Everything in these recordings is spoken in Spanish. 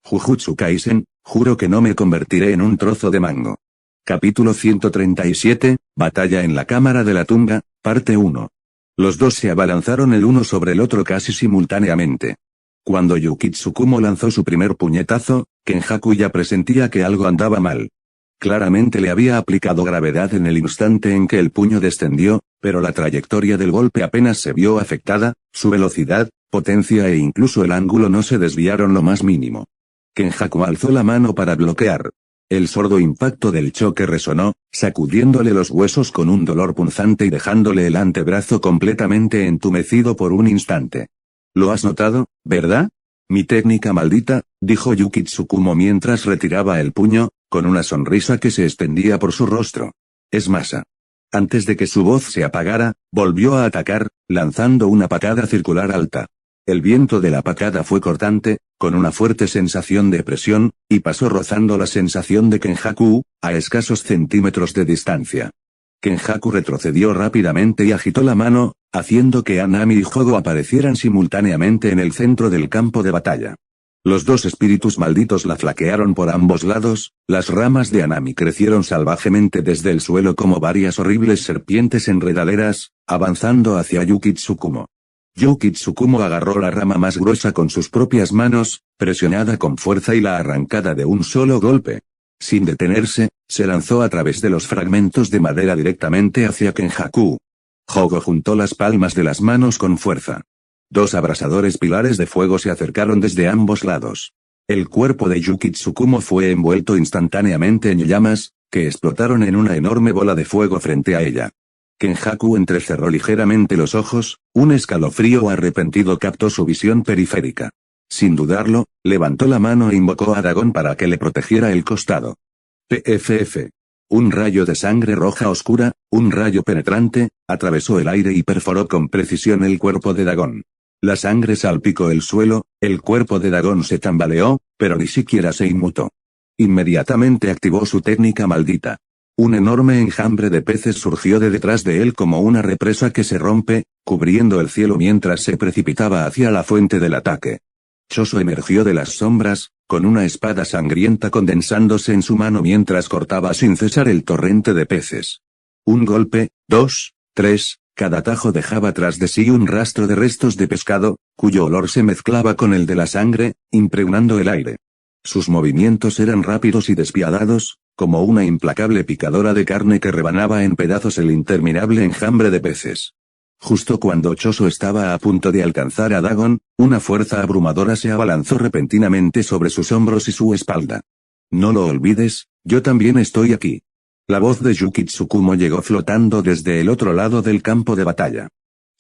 Jujutsu Kaisen, juro que no me convertiré en un trozo de mango. Capítulo 137, Batalla en la Cámara de la Tumba, parte 1. Los dos se abalanzaron el uno sobre el otro casi simultáneamente. Cuando Yuki Tsukumo lanzó su primer puñetazo, Kenjaku ya presentía que algo andaba mal. Claramente le había aplicado gravedad en el instante en que el puño descendió, pero la trayectoria del golpe apenas se vio afectada, su velocidad, potencia e incluso el ángulo no se desviaron lo más mínimo. Kenjaku alzó la mano para bloquear. El sordo impacto del choque resonó, sacudiéndole los huesos con un dolor punzante y dejándole el antebrazo completamente entumecido por un instante. ¿Lo has notado, verdad? Mi técnica maldita, dijo Yuki Tsukumo mientras retiraba el puño, con una sonrisa que se extendía por su rostro. Es masa. Antes de que su voz se apagara, volvió a atacar, lanzando una patada circular alta. El viento de la patada fue cortante, con una fuerte sensación de presión, y pasó rozando la sensación de Kenjaku, a escasos centímetros de distancia. Kenjaku retrocedió rápidamente y agitó la mano, haciendo que Anami y Jogo aparecieran simultáneamente en el centro del campo de batalla. Los dos espíritus malditos la flaquearon por ambos lados, las ramas de Anami crecieron salvajemente desde el suelo como varias horribles serpientes enredaderas, avanzando hacia Yuki Tsukumo. Yuki Tsukumo agarró la rama más gruesa con sus propias manos, presionada con fuerza y la arrancada de un solo golpe. Sin detenerse, se lanzó a través de los fragmentos de madera directamente hacia Kenjaku. Jogo juntó las palmas de las manos con fuerza. Dos abrasadores pilares de fuego se acercaron desde ambos lados. El cuerpo de Yuki Tsukumo fue envuelto instantáneamente en llamas, que explotaron en una enorme bola de fuego frente a ella. Kenjaku entrecerró ligeramente los ojos, un escalofrío arrepentido captó su visión periférica. Sin dudarlo, levantó la mano e invocó a Dagon para que le protegiera el costado. PFF. Un rayo de sangre roja oscura, un rayo penetrante, atravesó el aire y perforó con precisión el cuerpo de Dagon. La sangre salpicó el suelo, el cuerpo de Dagon se tambaleó, pero ni siquiera se inmutó. Inmediatamente activó su técnica maldita. Un enorme enjambre de peces surgió de detrás de él como una represa que se rompe, cubriendo el cielo mientras se precipitaba hacia la fuente del ataque. Choso emergió de las sombras, con una espada sangrienta condensándose en su mano mientras cortaba sin cesar el torrente de peces. Un golpe, dos, tres, cada tajo dejaba tras de sí un rastro de restos de pescado, cuyo olor se mezclaba con el de la sangre, impregnando el aire. Sus movimientos eran rápidos y despiadados, como una implacable picadora de carne que rebanaba en pedazos el interminable enjambre de peces. Justo cuando Choso estaba a punto de alcanzar a Dagon, una fuerza abrumadora se abalanzó repentinamente sobre sus hombros y su espalda. No lo olvides, yo también estoy aquí. La voz de Yuki Tsukumo llegó flotando desde el otro lado del campo de batalla.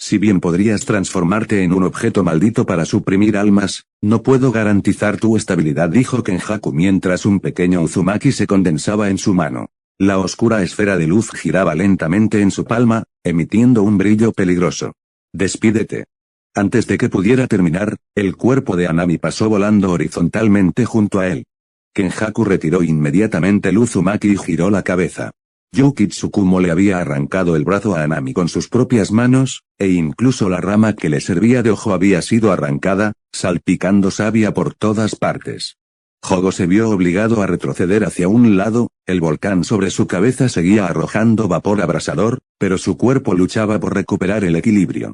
Si bien podrías transformarte en un objeto maldito para suprimir almas, no puedo garantizar tu estabilidad, dijo Kenjaku mientras un pequeño Uzumaki se condensaba en su mano. La oscura esfera de luz giraba lentamente en su palma, emitiendo un brillo peligroso. Despídete. Antes de que pudiera terminar, el cuerpo de Anami pasó volando horizontalmente junto a él. Kenjaku retiró inmediatamente el Uzumaki y giró la cabeza. Yuki Tsukumo le había arrancado el brazo a Anami con sus propias manos, e incluso la rama que le servía de ojo había sido arrancada, salpicando savia por todas partes. Jogo se vio obligado a retroceder hacia un lado, el volcán sobre su cabeza seguía arrojando vapor abrasador, pero su cuerpo luchaba por recuperar el equilibrio.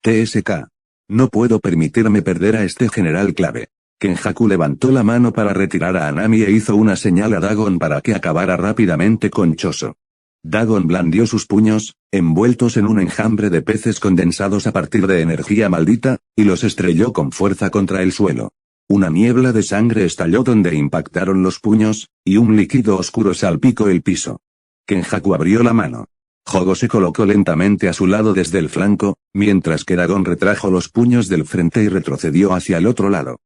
TSK. No puedo permitirme perder a este general clave. Kenjaku levantó la mano para retirar a Anami e hizo una señal a Dagon para que acabara rápidamente con Choso. Dagon blandió sus puños, envueltos en un enjambre de peces condensados a partir de energía maldita, y los estrelló con fuerza contra el suelo. Una niebla de sangre estalló donde impactaron los puños, y un líquido oscuro salpicó el piso. Kenjaku abrió la mano. Jogo se colocó lentamente a su lado desde el flanco, mientras que Dagon retrajo los puños del frente y retrocedió hacia el otro lado.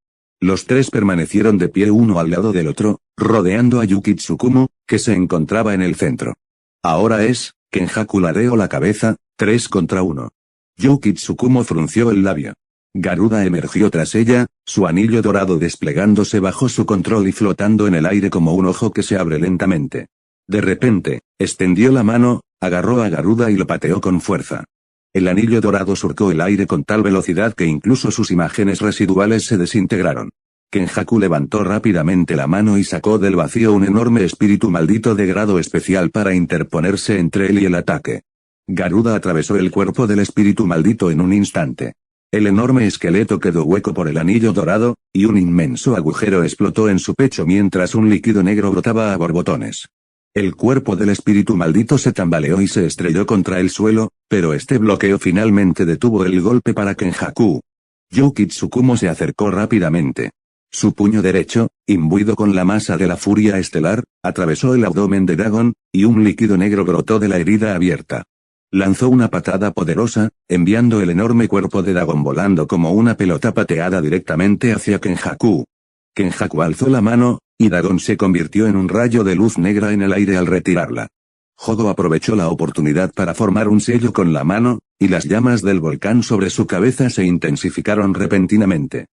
Los tres permanecieron de pie uno al lado del otro, rodeando a Yuki Tsukumo, que se encontraba en el centro. Ahora es, Kenjaku ladeó la cabeza, 3 contra 1. Yuki Tsukumo frunció el labio. Garuda emergió tras ella, su anillo dorado desplegándose bajo su control y flotando en el aire como un ojo que se abre lentamente. De repente, extendió la mano, agarró a Garuda y lo pateó con fuerza. El anillo dorado surcó el aire con tal velocidad que incluso sus imágenes residuales se desintegraron. Kenjaku levantó rápidamente la mano y sacó del vacío un enorme espíritu maldito de grado especial para interponerse entre él y el ataque. Garuda atravesó el cuerpo del espíritu maldito en un instante. El enorme esqueleto quedó hueco por el anillo dorado, y un inmenso agujero explotó en su pecho mientras un líquido negro brotaba a borbotones. El cuerpo del espíritu maldito se tambaleó y se estrelló contra el suelo, pero este bloqueo finalmente detuvo el golpe para Kenjaku. Yuki Tsukumo se acercó rápidamente. Su puño derecho, imbuido con la masa de la furia estelar, atravesó el abdomen de Dagon, y un líquido negro brotó de la herida abierta. Lanzó una patada poderosa, enviando el enorme cuerpo de Dagon volando como una pelota pateada directamente hacia Kenjaku. Kenjaku alzó la mano, y Dagon se convirtió en un rayo de luz negra en el aire al retirarla. Jogo aprovechó la oportunidad para formar un sello con la mano, y las llamas del volcán sobre su cabeza se intensificaron repentinamente.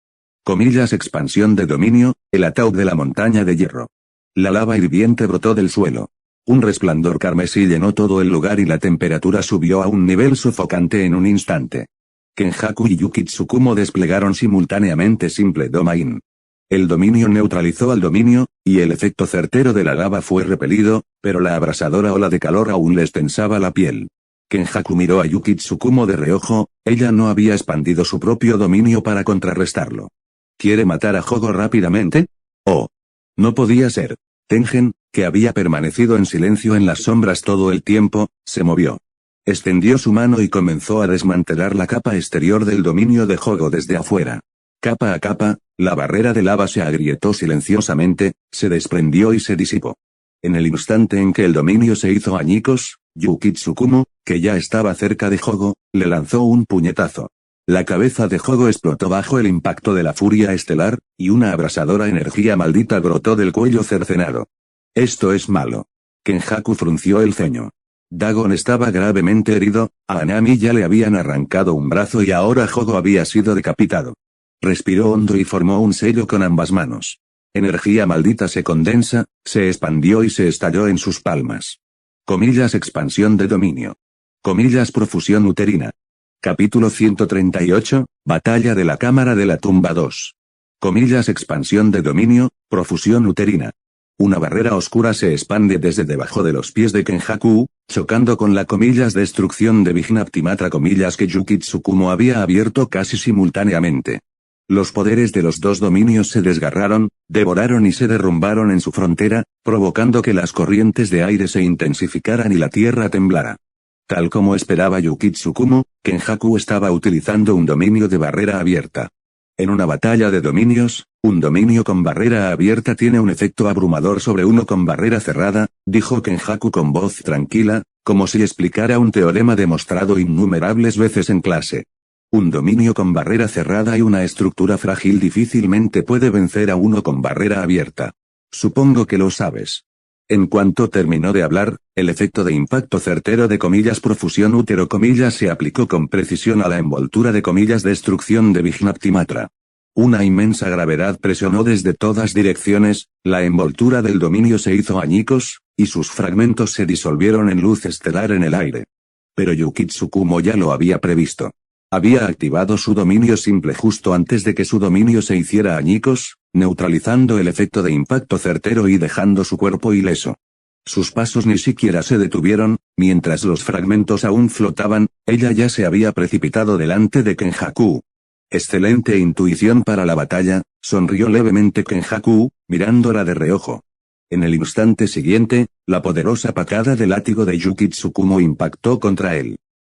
Expansión de dominio, el ataúd de la montaña de hierro. La lava hirviente brotó del suelo. Un resplandor carmesí llenó todo el lugar y la temperatura subió a un nivel sofocante en un instante. Kenjaku y Yuki Tsukumo desplegaron simultáneamente Simple Domain. El dominio neutralizó al dominio, y el efecto certero de la lava fue repelido, pero la abrasadora ola de calor aún les tensaba la piel. Kenjaku miró a Yuki Tsukumo de reojo, ella no había expandido su propio dominio para contrarrestarlo. ¿Quiere matar a Jogo rápidamente? Oh. No podía ser. Tengen, que había permanecido en silencio en las sombras todo el tiempo, se movió. Extendió su mano y comenzó a desmantelar la capa exterior del dominio de Jogo desde afuera. Capa a capa, la barrera de lava se agrietó silenciosamente, se desprendió y se disipó. En el instante en que el dominio se hizo añicos, Yuki Tsukumo, que ya estaba cerca de Jogo, le lanzó un puñetazo. La cabeza de Jogo explotó bajo el impacto de la furia estelar, y una abrasadora energía maldita brotó del cuello cercenado. Esto es malo. Kenjaku frunció el ceño. Dagon estaba gravemente herido, a Anami ya le habían arrancado un brazo y ahora Jogo había sido decapitado. Respiró hondo y formó un sello con ambas manos. Energía maldita se condensa, se expandió y se estalló en sus palmas. Expansión de dominio. Profusión uterina. Capítulo 138, Batalla de la Cámara de la Tumba 2. Expansión de dominio, profusión uterina. Una barrera oscura se expande desde debajo de los pies de Kenjaku, chocando con la destrucción de Vijnaptimatra que Yuki Tsukumo había abierto casi simultáneamente. Los poderes de los dos dominios se desgarraron, devoraron y se derrumbaron en su frontera, provocando que las corrientes de aire se intensificaran y la tierra temblara. Tal como esperaba Yuki Tsukumo, Kenjaku estaba utilizando un dominio de barrera abierta. En una batalla de dominios, un dominio con barrera abierta tiene un efecto abrumador sobre uno con barrera cerrada, dijo Kenjaku con voz tranquila, como si explicara un teorema demostrado innumerables veces en clase. Un dominio con barrera cerrada y una estructura frágil difícilmente puede vencer a uno con barrera abierta. Supongo que lo sabes. En cuanto terminó de hablar, el efecto de impacto certero de profusión útero se aplicó con precisión a la envoltura de destrucción de Vijnaptimatra. Una inmensa gravedad presionó desde todas direcciones, la envoltura del dominio se hizo añicos, y sus fragmentos se disolvieron en luz estelar en el aire. Pero Yuki Tsukumo ya lo había previsto. Había activado su dominio simple justo antes de que su dominio se hiciera añicos, neutralizando el efecto de impacto certero y dejando su cuerpo ileso. Sus pasos ni siquiera se detuvieron, mientras los fragmentos aún flotaban, ella ya se había precipitado delante de Kenjaku. Excelente intuición para la batalla, sonrió levemente Kenjaku, mirándola de reojo. En el instante siguiente, la poderosa patada de látigo de Yuki Tsukumo impactó contra él.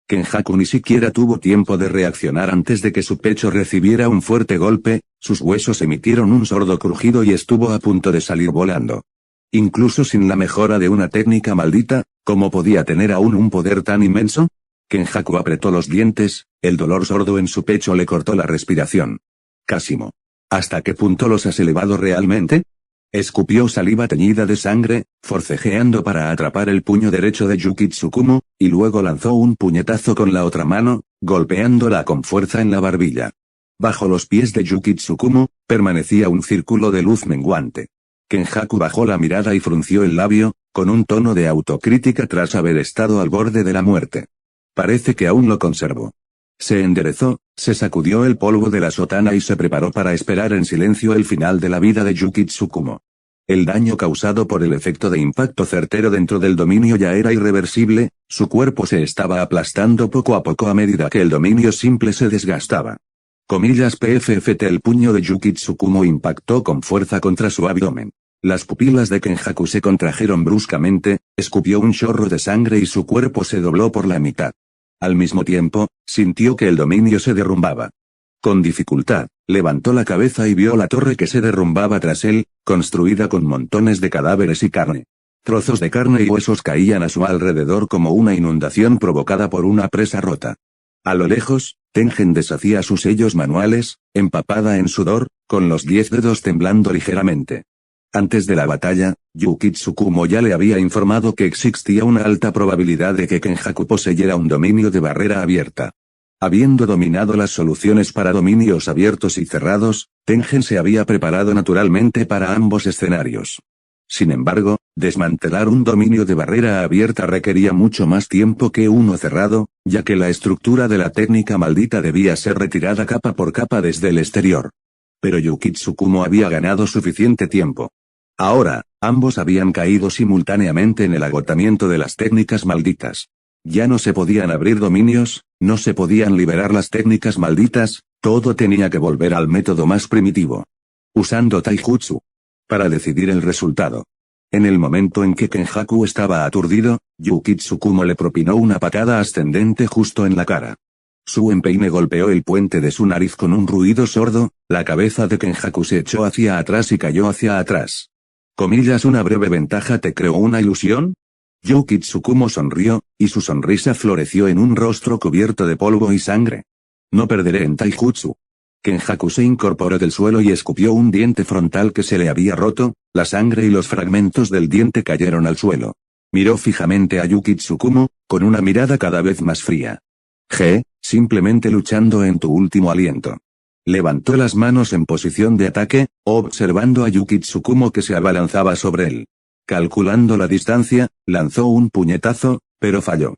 Kenjaku ni siquiera tuvo tiempo de reaccionar antes de que su pecho recibiera un fuerte golpe, sus huesos emitieron un sordo crujido y estuvo a punto de salir volando. Incluso sin la mejora de una técnica maldita, ¿cómo podía tener aún un poder tan inmenso? Kenjaku apretó los dientes, el dolor sordo en su pecho le cortó la respiración. Casimo. ¿Hasta qué punto los has elevado realmente? Escupió saliva teñida de sangre, forcejeando para atrapar el puño derecho de Yuki Tsukumo, y luego lanzó un puñetazo con la otra mano, golpeándola con fuerza en la barbilla. Bajo los pies de Yuki Tsukumo, permanecía un círculo de luz menguante. Kenjaku bajó la mirada y frunció el labio, con un tono de autocrítica tras haber estado al borde de la muerte. Parece que aún lo conservo. Se enderezó, se sacudió el polvo de la sotana y se preparó para esperar en silencio el final de la vida de Yuki Tsukumo. El daño causado por el efecto de impacto certero dentro del dominio ya era irreversible, su cuerpo se estaba aplastando poco a poco a medida que el dominio simple se desgastaba. PFFT. El puño de Yuki Tsukumo impactó con fuerza contra su abdomen. Las pupilas de Kenjaku se contrajeron bruscamente, escupió un chorro de sangre y su cuerpo se dobló por la mitad. Al mismo tiempo, sintió que el dominio se derrumbaba. Con dificultad, levantó la cabeza y vio la torre que se derrumbaba tras él, construida con montones de cadáveres y carne. Trozos de carne y huesos caían a su alrededor como una inundación provocada por una presa rota. A lo lejos, Tengen deshacía sus sellos manuales, empapada en sudor, con los 10 dedos temblando ligeramente. Antes de la batalla, Yuki Tsukumo ya le había informado que existía una alta probabilidad de que Kenjaku poseyera un dominio de barrera abierta. Habiendo dominado las soluciones para dominios abiertos y cerrados, Tengen se había preparado naturalmente para ambos escenarios. Sin embargo, desmantelar un dominio de barrera abierta requería mucho más tiempo que uno cerrado, ya que la estructura de la técnica maldita debía ser retirada capa por capa desde el exterior. Pero Yuki Tsukumo había ganado suficiente tiempo. Ahora, ambos habían caído simultáneamente en el agotamiento de las técnicas malditas. Ya no se podían abrir dominios, no se podían liberar las técnicas malditas, todo tenía que volver al método más primitivo. Usando Taijutsu. Para decidir el resultado. En el momento en que Kenjaku estaba aturdido, Yuki Tsukumo le propinó una patada ascendente justo en la cara. Su empeine golpeó el puente de su nariz con un ruido sordo, la cabeza de Kenjaku se echó hacia atrás y cayó hacia atrás. ¿Una breve ventaja te creó una ilusión? Yuki Tsukumo sonrió, y su sonrisa floreció en un rostro cubierto de polvo y sangre. No perderé en Taijutsu. Kenjaku se incorporó del suelo y escupió un diente frontal que se le había roto, la sangre y los fragmentos del diente cayeron al suelo. Miró fijamente a Yuki Tsukumo, con una mirada cada vez más fría. Simplemente luchando en tu último aliento. Levantó las manos en posición de ataque, observando a Yuki Tsukumo que se abalanzaba sobre él. Calculando la distancia, lanzó un puñetazo, pero falló.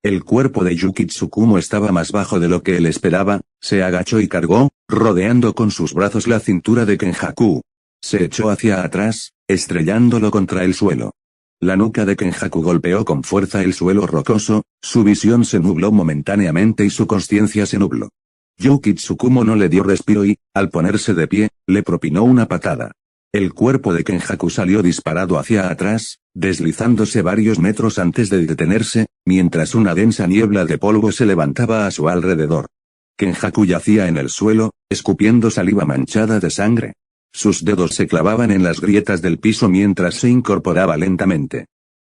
El cuerpo de Yuki Tsukumo estaba más bajo de lo que él esperaba, se agachó y cargó, rodeando con sus brazos la cintura de Kenjaku. Se echó hacia atrás, estrellándolo contra el suelo. La nuca de Kenjaku golpeó con fuerza el suelo rocoso, su visión se nubló momentáneamente y su consciencia se nubló. Yuki Tsukumo no le dio respiro y, al ponerse de pie, le propinó una patada. El cuerpo de Kenjaku salió disparado hacia atrás, deslizándose varios metros antes de detenerse, mientras una densa niebla de polvo se levantaba a su alrededor. Kenjaku yacía en el suelo, escupiendo saliva manchada de sangre. Sus dedos se clavaban en las grietas del piso mientras se incorporaba lentamente.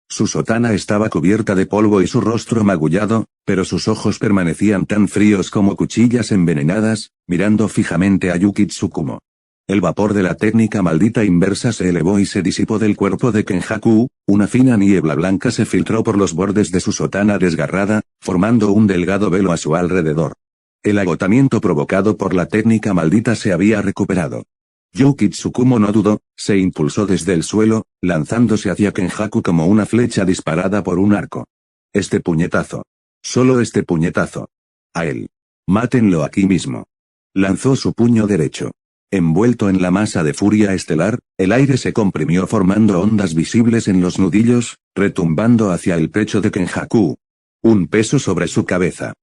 Su sotana estaba cubierta de polvo y su rostro magullado, pero sus ojos permanecían tan fríos como cuchillas envenenadas, mirando fijamente a Yuki Tsukumo. El vapor de la técnica maldita inversa se elevó y se disipó del cuerpo de Kenjaku, una fina niebla blanca se filtró por los bordes de su sotana desgarrada, formando un delgado velo a su alrededor. El agotamiento provocado por la técnica maldita se había recuperado. Yuki Tsukumo no dudó, se impulsó desde el suelo, lanzándose hacia Kenjaku como una flecha disparada por un arco. Este puñetazo. Solo este puñetazo. A él. Mátenlo aquí mismo. Lanzó su puño derecho. Envuelto en la masa de furia estelar, el aire se comprimió formando ondas visibles en los nudillos, retumbando hacia el pecho de Kenjaku. Un peso sobre su cabeza.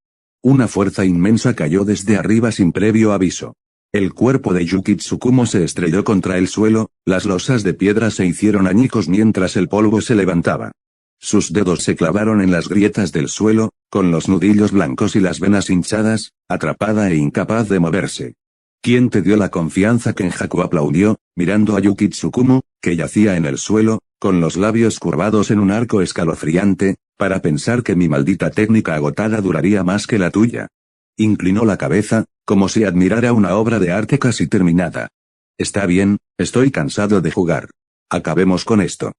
Una fuerza inmensa cayó desde arriba sin previo aviso. El cuerpo de Yuki Tsukumo se estrelló contra el suelo, las losas de piedra se hicieron añicos mientras el polvo se levantaba. Sus dedos se clavaron en las grietas del suelo, con los nudillos blancos y las venas hinchadas, atrapada e incapaz de moverse. ¿Quién te dio la confianza? Kenjaku aplaudió, mirando a Yuki Tsukumo, que yacía en el suelo, con los labios curvados en un arco escalofriante, para pensar que mi maldita técnica agotada duraría más que la tuya. Inclinó la cabeza, como si admirara una obra de arte casi terminada. Está bien, estoy cansado de jugar. Acabemos con esto.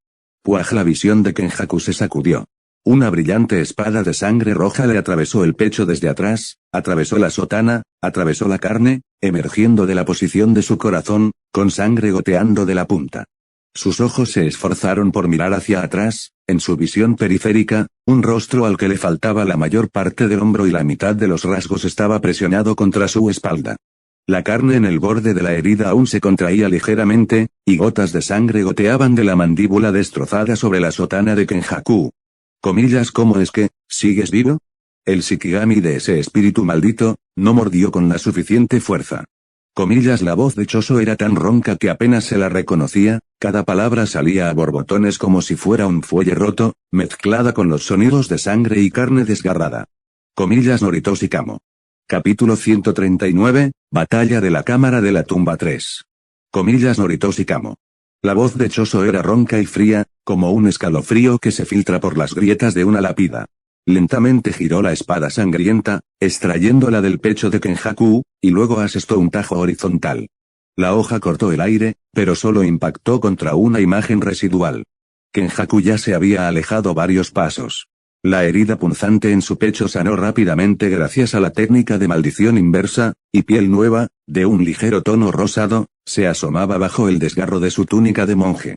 La visión de Kenjaku se sacudió. Una brillante espada de sangre roja le atravesó el pecho desde atrás, atravesó la sotana, atravesó la carne, emergiendo de la posición de su corazón, con sangre goteando de la punta. Sus ojos se esforzaron por mirar hacia atrás, en su visión periférica, un rostro al que le faltaba la mayor parte del hombro y la mitad de los rasgos estaba presionado contra su espalda. La carne en el borde de la herida aún se contraía ligeramente, y gotas de sangre goteaban de la mandíbula destrozada sobre la sotana de Kenjaku. ¿Cómo es que, sigues vivo? El Shikigami de ese espíritu maldito, no mordió con la suficiente fuerza. La voz de Choso era tan ronca que apenas se la reconocía, cada palabra salía a borbotones como si fuera un fuelle roto, mezclada con los sonidos de sangre y carne desgarrada. Noritoshi Kamo. Capítulo 139, Batalla de la Cámara de la Tumba 3. Noritoshi Kamo. La voz de Choso era ronca y fría, como un escalofrío que se filtra por las grietas de una lápida. Lentamente giró la espada sangrienta, extrayéndola del pecho de Kenjaku, y luego asestó un tajo horizontal. La hoja cortó el aire, pero solo impactó contra una imagen residual. Kenjaku ya se había alejado varios pasos. La herida punzante en su pecho sanó rápidamente gracias a la técnica de maldición inversa, y piel nueva, de un ligero tono rosado, se asomaba bajo el desgarro de su túnica de monje.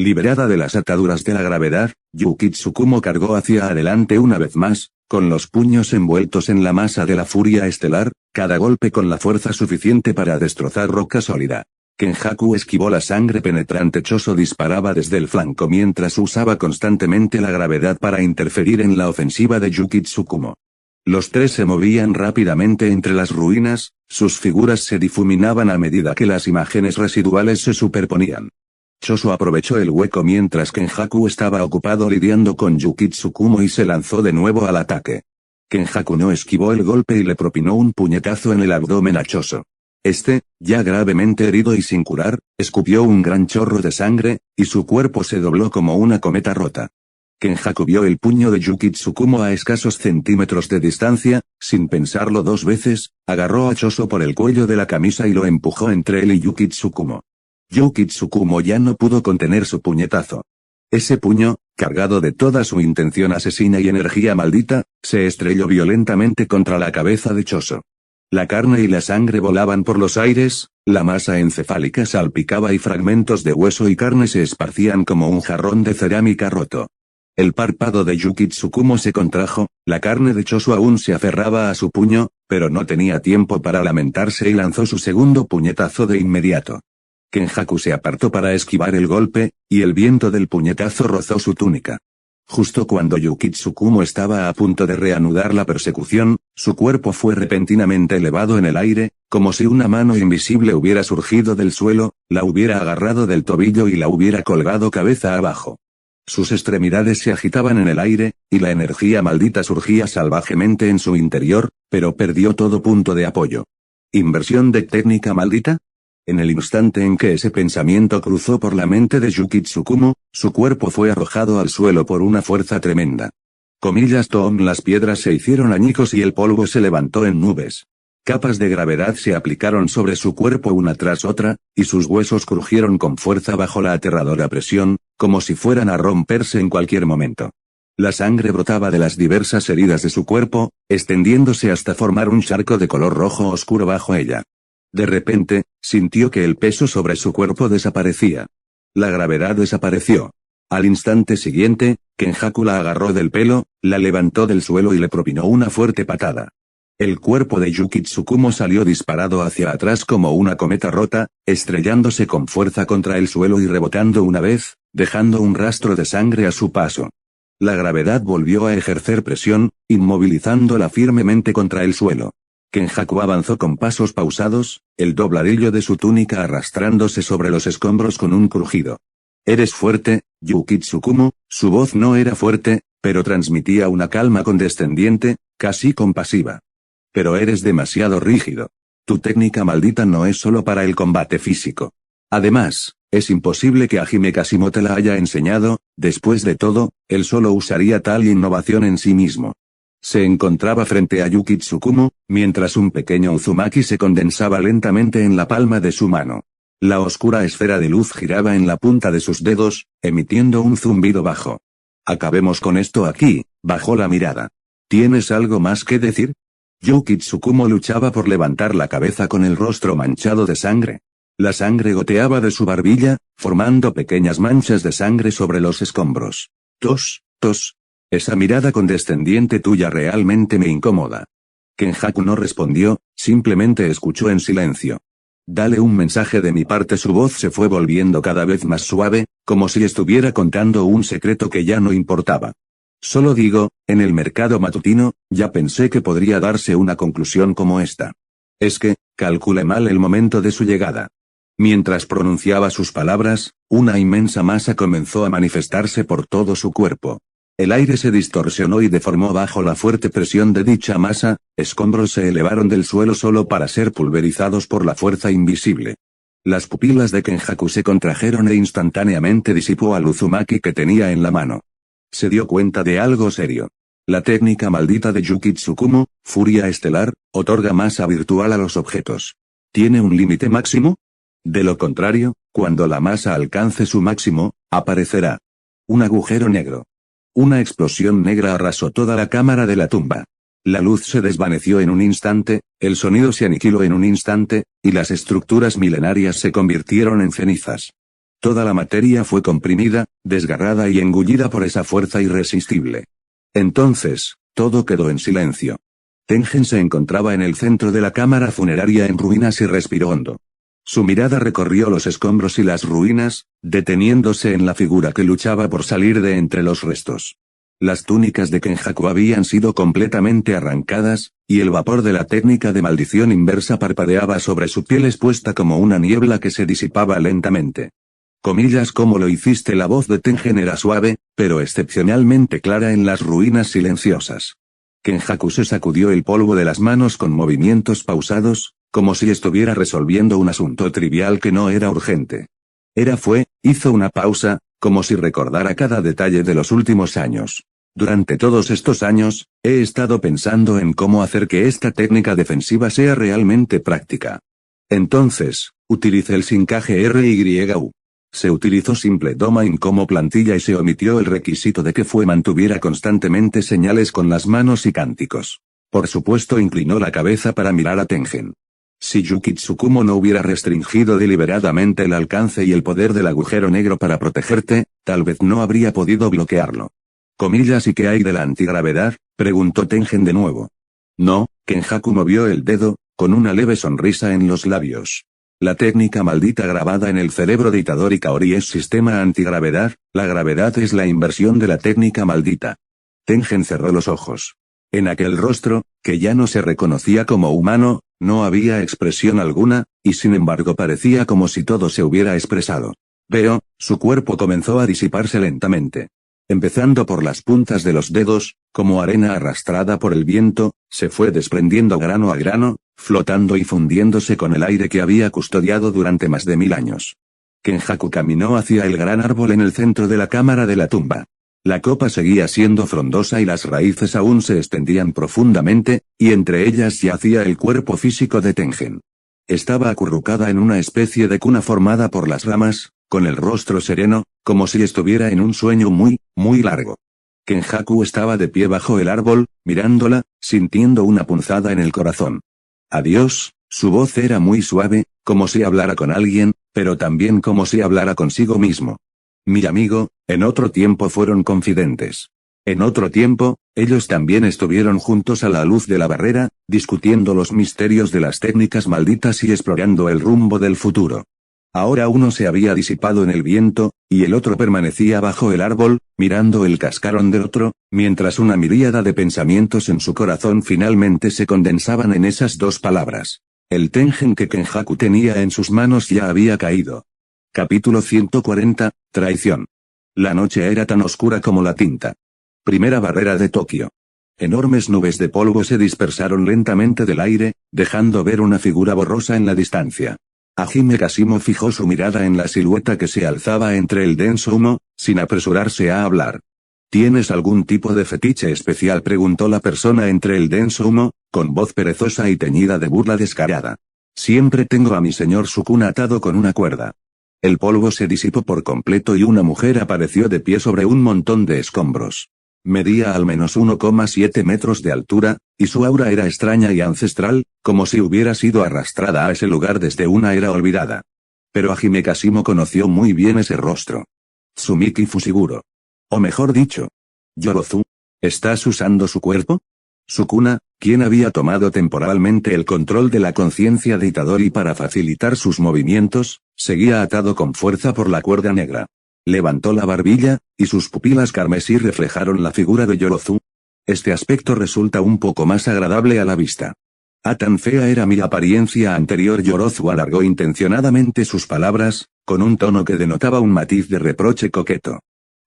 Liberada de las ataduras de la gravedad, Yuki Tsukumo cargó hacia adelante una vez más, con los puños envueltos en la masa de la furia estelar, cada golpe con la fuerza suficiente para destrozar roca sólida. Kenjaku esquivó la sangre penetrante. Choso disparaba desde el flanco mientras usaba constantemente la gravedad para interferir en la ofensiva de Yuki Tsukumo. Los tres se movían rápidamente entre las ruinas, sus figuras se difuminaban a medida que las imágenes residuales se superponían. Choso aprovechó el hueco mientras Kenjaku estaba ocupado lidiando con Yuki Tsukumo y se lanzó de nuevo al ataque. Kenjaku no esquivó el golpe y le propinó un puñetazo en el abdomen a Choso. Ya gravemente herido y sin curar, escupió un gran chorro de sangre, y su cuerpo se dobló como una cometa rota. Kenjaku vio el puño de Yuki Tsukumo a escasos centímetros de distancia, sin pensarlo dos veces, agarró a Choso por el cuello de la camisa y lo empujó entre él y Yuki Tsukumo. Yuki Tsukumo ya no pudo contener su puñetazo. Ese puño, cargado de toda su intención asesina y energía maldita, se estrelló violentamente contra la cabeza de Choso. La carne y la sangre volaban por los aires, la masa encefálica salpicaba y fragmentos de hueso y carne se esparcían como un jarrón de cerámica roto. El párpado de Yuki Tsukumo se contrajo, la carne de Choso aún se aferraba a su puño, pero no tenía tiempo para lamentarse y lanzó su segundo puñetazo de inmediato. Kenjaku se apartó para esquivar el golpe, y el viento del puñetazo rozó su túnica. Justo cuando Yuki Tsukumo estaba a punto de reanudar la persecución, su cuerpo fue repentinamente elevado en el aire, como si una mano invisible hubiera surgido del suelo, la hubiera agarrado del tobillo y la hubiera colgado cabeza abajo. Sus extremidades se agitaban en el aire, y la energía maldita surgía salvajemente en su interior, pero perdió todo punto de apoyo. ¿Inversión de técnica maldita? En el instante en que ese pensamiento cruzó por la mente de Yuki Tsukumo, su cuerpo fue arrojado al suelo por una fuerza tremenda. Las piedras se hicieron añicos y el polvo se levantó en nubes. Capas de gravedad se aplicaron sobre su cuerpo una tras otra, y sus huesos crujieron con fuerza bajo la aterradora presión, como si fueran a romperse en cualquier momento. La sangre brotaba de las diversas heridas de su cuerpo, extendiéndose hasta formar un charco de color rojo oscuro bajo ella. De repente, sintió que el peso sobre su cuerpo desaparecía. La gravedad desapareció. Al instante siguiente, Kenjaku la agarró del pelo, la levantó del suelo y le propinó una fuerte patada. El cuerpo de Yuki Tsukumo salió disparado hacia atrás como una cometa rota, estrellándose con fuerza contra el suelo y rebotando una vez, dejando un rastro de sangre a su paso. La gravedad volvió a ejercer presión, inmovilizándola firmemente contra el suelo. Kenjaku avanzó con pasos pausados, el dobladillo de su túnica arrastrándose sobre los escombros con un crujido. «¿Eres fuerte, Yuki Tsukumo?» Su voz no era fuerte, pero transmitía una calma condescendiente, casi compasiva. «Pero eres demasiado rígido. Tu técnica maldita no es solo para el combate físico. Además, es imposible que Hajime Kashimo te la haya enseñado, después de todo, él solo usaría tal innovación en sí mismo». Se encontraba frente a Yuki Tsukumo, mientras un pequeño uzumaki se condensaba lentamente en la palma de su mano. La oscura esfera de luz giraba en la punta de sus dedos, emitiendo un zumbido bajo. «Acabemos con esto aquí», bajó la mirada. «¿Tienes algo más que decir?» Yuki Tsukumo luchaba por levantar la cabeza con el rostro manchado de sangre. La sangre goteaba de su barbilla, formando pequeñas manchas de sangre sobre los escombros. Tos. Esa mirada condescendiente tuya realmente me incomoda. Kenjaku no respondió, simplemente escuchó en silencio. Dale un mensaje de mi parte. Su voz se fue volviendo cada vez más suave, como si estuviera contando un secreto que ya no importaba. Solo digo, en el mercado matutino, ya pensé que podría darse una conclusión como esta. Es que, calculé mal el momento de su llegada. Mientras pronunciaba sus palabras, una inmensa masa comenzó a manifestarse por todo su cuerpo. El aire se distorsionó y deformó bajo la fuerte presión de dicha masa, escombros se elevaron del suelo solo para ser pulverizados por la fuerza invisible. Las pupilas de Kenjaku se contrajeron e instantáneamente disipó al Uzumaki que tenía en la mano. Se dio cuenta de algo serio. La técnica maldita de Yukitsukumo, Furia Estelar, otorga masa virtual a los objetos. ¿Tiene un límite máximo? De lo contrario, cuando la masa alcance su máximo, aparecerá un agujero negro. Una explosión negra arrasó toda la cámara de la tumba. La luz se desvaneció en un instante, el sonido se aniquiló en un instante, y las estructuras milenarias se convirtieron en cenizas. Toda la materia fue comprimida, desgarrada y engullida por esa fuerza irresistible. Entonces, todo quedó en silencio. Tengen se encontraba en el centro de la cámara funeraria en ruinas y respiró hondo. Su mirada recorrió los escombros y las ruinas, deteniéndose en la figura que luchaba por salir de entre los restos. Las túnicas de Kenjaku habían sido completamente arrancadas, y el vapor de la técnica de maldición inversa parpadeaba sobre su piel expuesta como una niebla que se disipaba lentamente. Comillas, ¿cómo lo hiciste? La voz de Tengen era suave, pero excepcionalmente clara en las ruinas silenciosas. Kenjaku se sacudió el polvo de las manos con movimientos pausados, como si estuviera resolviendo un asunto trivial que no era urgente. Hizo una pausa, como si recordara cada detalle de los últimos años. Durante todos estos años, he estado pensando en cómo hacer que esta técnica defensiva sea realmente práctica. Entonces, utilicé el sincaje RYU. Se utilizó simple domain como plantilla y se omitió el requisito de que mantuviera constantemente señales con las manos y cánticos. Por supuesto, inclinó la cabeza para mirar a Tengen. Si Yukitsukumo no hubiera restringido deliberadamente el alcance y el poder del agujero negro para protegerte, tal vez no habría podido bloquearlo. Comillas, ¿y qué hay de la antigravedad?, preguntó Tengen de nuevo. No, Kenjaku movió el dedo, con una leve sonrisa en los labios. La técnica maldita grabada en el cerebro de Itadori Kaori es sistema antigravedad, la gravedad es la inversión de la técnica maldita. Tengen cerró los ojos. En aquel rostro, que ya no se reconocía como humano, no había expresión alguna, y sin embargo parecía como si todo se hubiera expresado. Su cuerpo comenzó a disiparse lentamente. Empezando por las puntas de los dedos, como arena arrastrada por el viento, se fue desprendiendo grano a grano, flotando y fundiéndose con el aire que había custodiado durante más de 1000 años. Kenjaku caminó hacia el gran árbol en el centro de la cámara de la tumba. La copa seguía siendo frondosa y las raíces aún se extendían profundamente, y entre ellas yacía el cuerpo físico de Tengen. Estaba acurrucada en una especie de cuna formada por las ramas, con el rostro sereno, como si estuviera en un sueño muy, muy largo. Kenjaku estaba de pie bajo el árbol, mirándola, sintiendo una punzada en el corazón. Adiós, su voz era muy suave, como si hablara con alguien, pero también como si hablara consigo mismo. Mi amigo, en otro tiempo fueron confidentes. En otro tiempo, ellos también estuvieron juntos a la luz de la barrera, discutiendo los misterios de las técnicas malditas y explorando el rumbo del futuro. Ahora uno se había disipado en el viento, y el otro permanecía bajo el árbol, mirando el cascarón del otro, mientras una miríada de pensamientos en su corazón finalmente se condensaban en esas dos palabras. El Tengen que Kenjaku tenía en sus manos ya había caído. Capítulo 140, Traición. La noche era tan oscura como la tinta. Primera barrera de Tokio. Enormes nubes de polvo se dispersaron lentamente del aire, dejando ver una figura borrosa en la distancia. Hajime Kashimo fijó su mirada en la silueta que se alzaba entre el denso humo, sin apresurarse a hablar. ¿Tienes algún tipo de fetiche especial?, preguntó la persona entre el denso humo, con voz perezosa y teñida de burla descarada. Siempre tengo a mi señor Sukuna atado con una cuerda. El polvo se disipó por completo y una mujer apareció de pie sobre un montón de escombros. Medía al menos 1,7 metros de altura, y su aura era extraña y ancestral, como si hubiera sido arrastrada a ese lugar desde una era olvidada. Pero Hajime Kashimo conoció muy bien ese rostro. Tsumiki Fushiguro. O mejor dicho, Yorozu, ¿estás usando su cuerpo? Sukuna, quien había tomado temporalmente el control de la conciencia de Itadori para facilitar sus movimientos, seguía atado con fuerza por la cuerda negra. Levantó la barbilla, y sus pupilas carmesí reflejaron la figura de Yorozu. Este aspecto resulta un poco más agradable a la vista. Tan fea era mi apariencia anterior. Yorozu alargó intencionadamente sus palabras, con un tono que denotaba un matiz de reproche coqueto.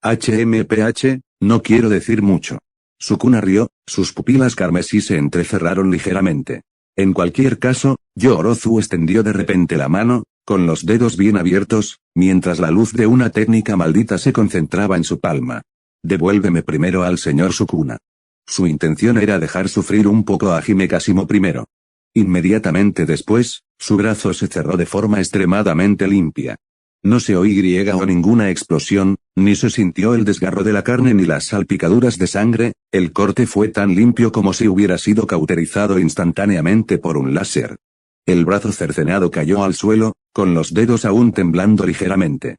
HMPH, no quiero decir mucho. Sukuna rió, sus pupilas carmesí se entrecerraron ligeramente. En cualquier caso, Yorozu extendió de repente la mano, con los dedos bien abiertos, mientras la luz de una técnica maldita se concentraba en su palma. Devuélveme primero al señor Sukuna. Su intención era dejar sufrir un poco a Hime Kasimo primero. Inmediatamente después, su brazo se cerró de forma extremadamente limpia. No se oyó o ninguna explosión, ni se sintió el desgarro de la carne ni las salpicaduras de sangre, el corte fue tan limpio como si hubiera sido cauterizado instantáneamente por un láser. El brazo cercenado cayó al suelo, con los dedos aún temblando ligeramente.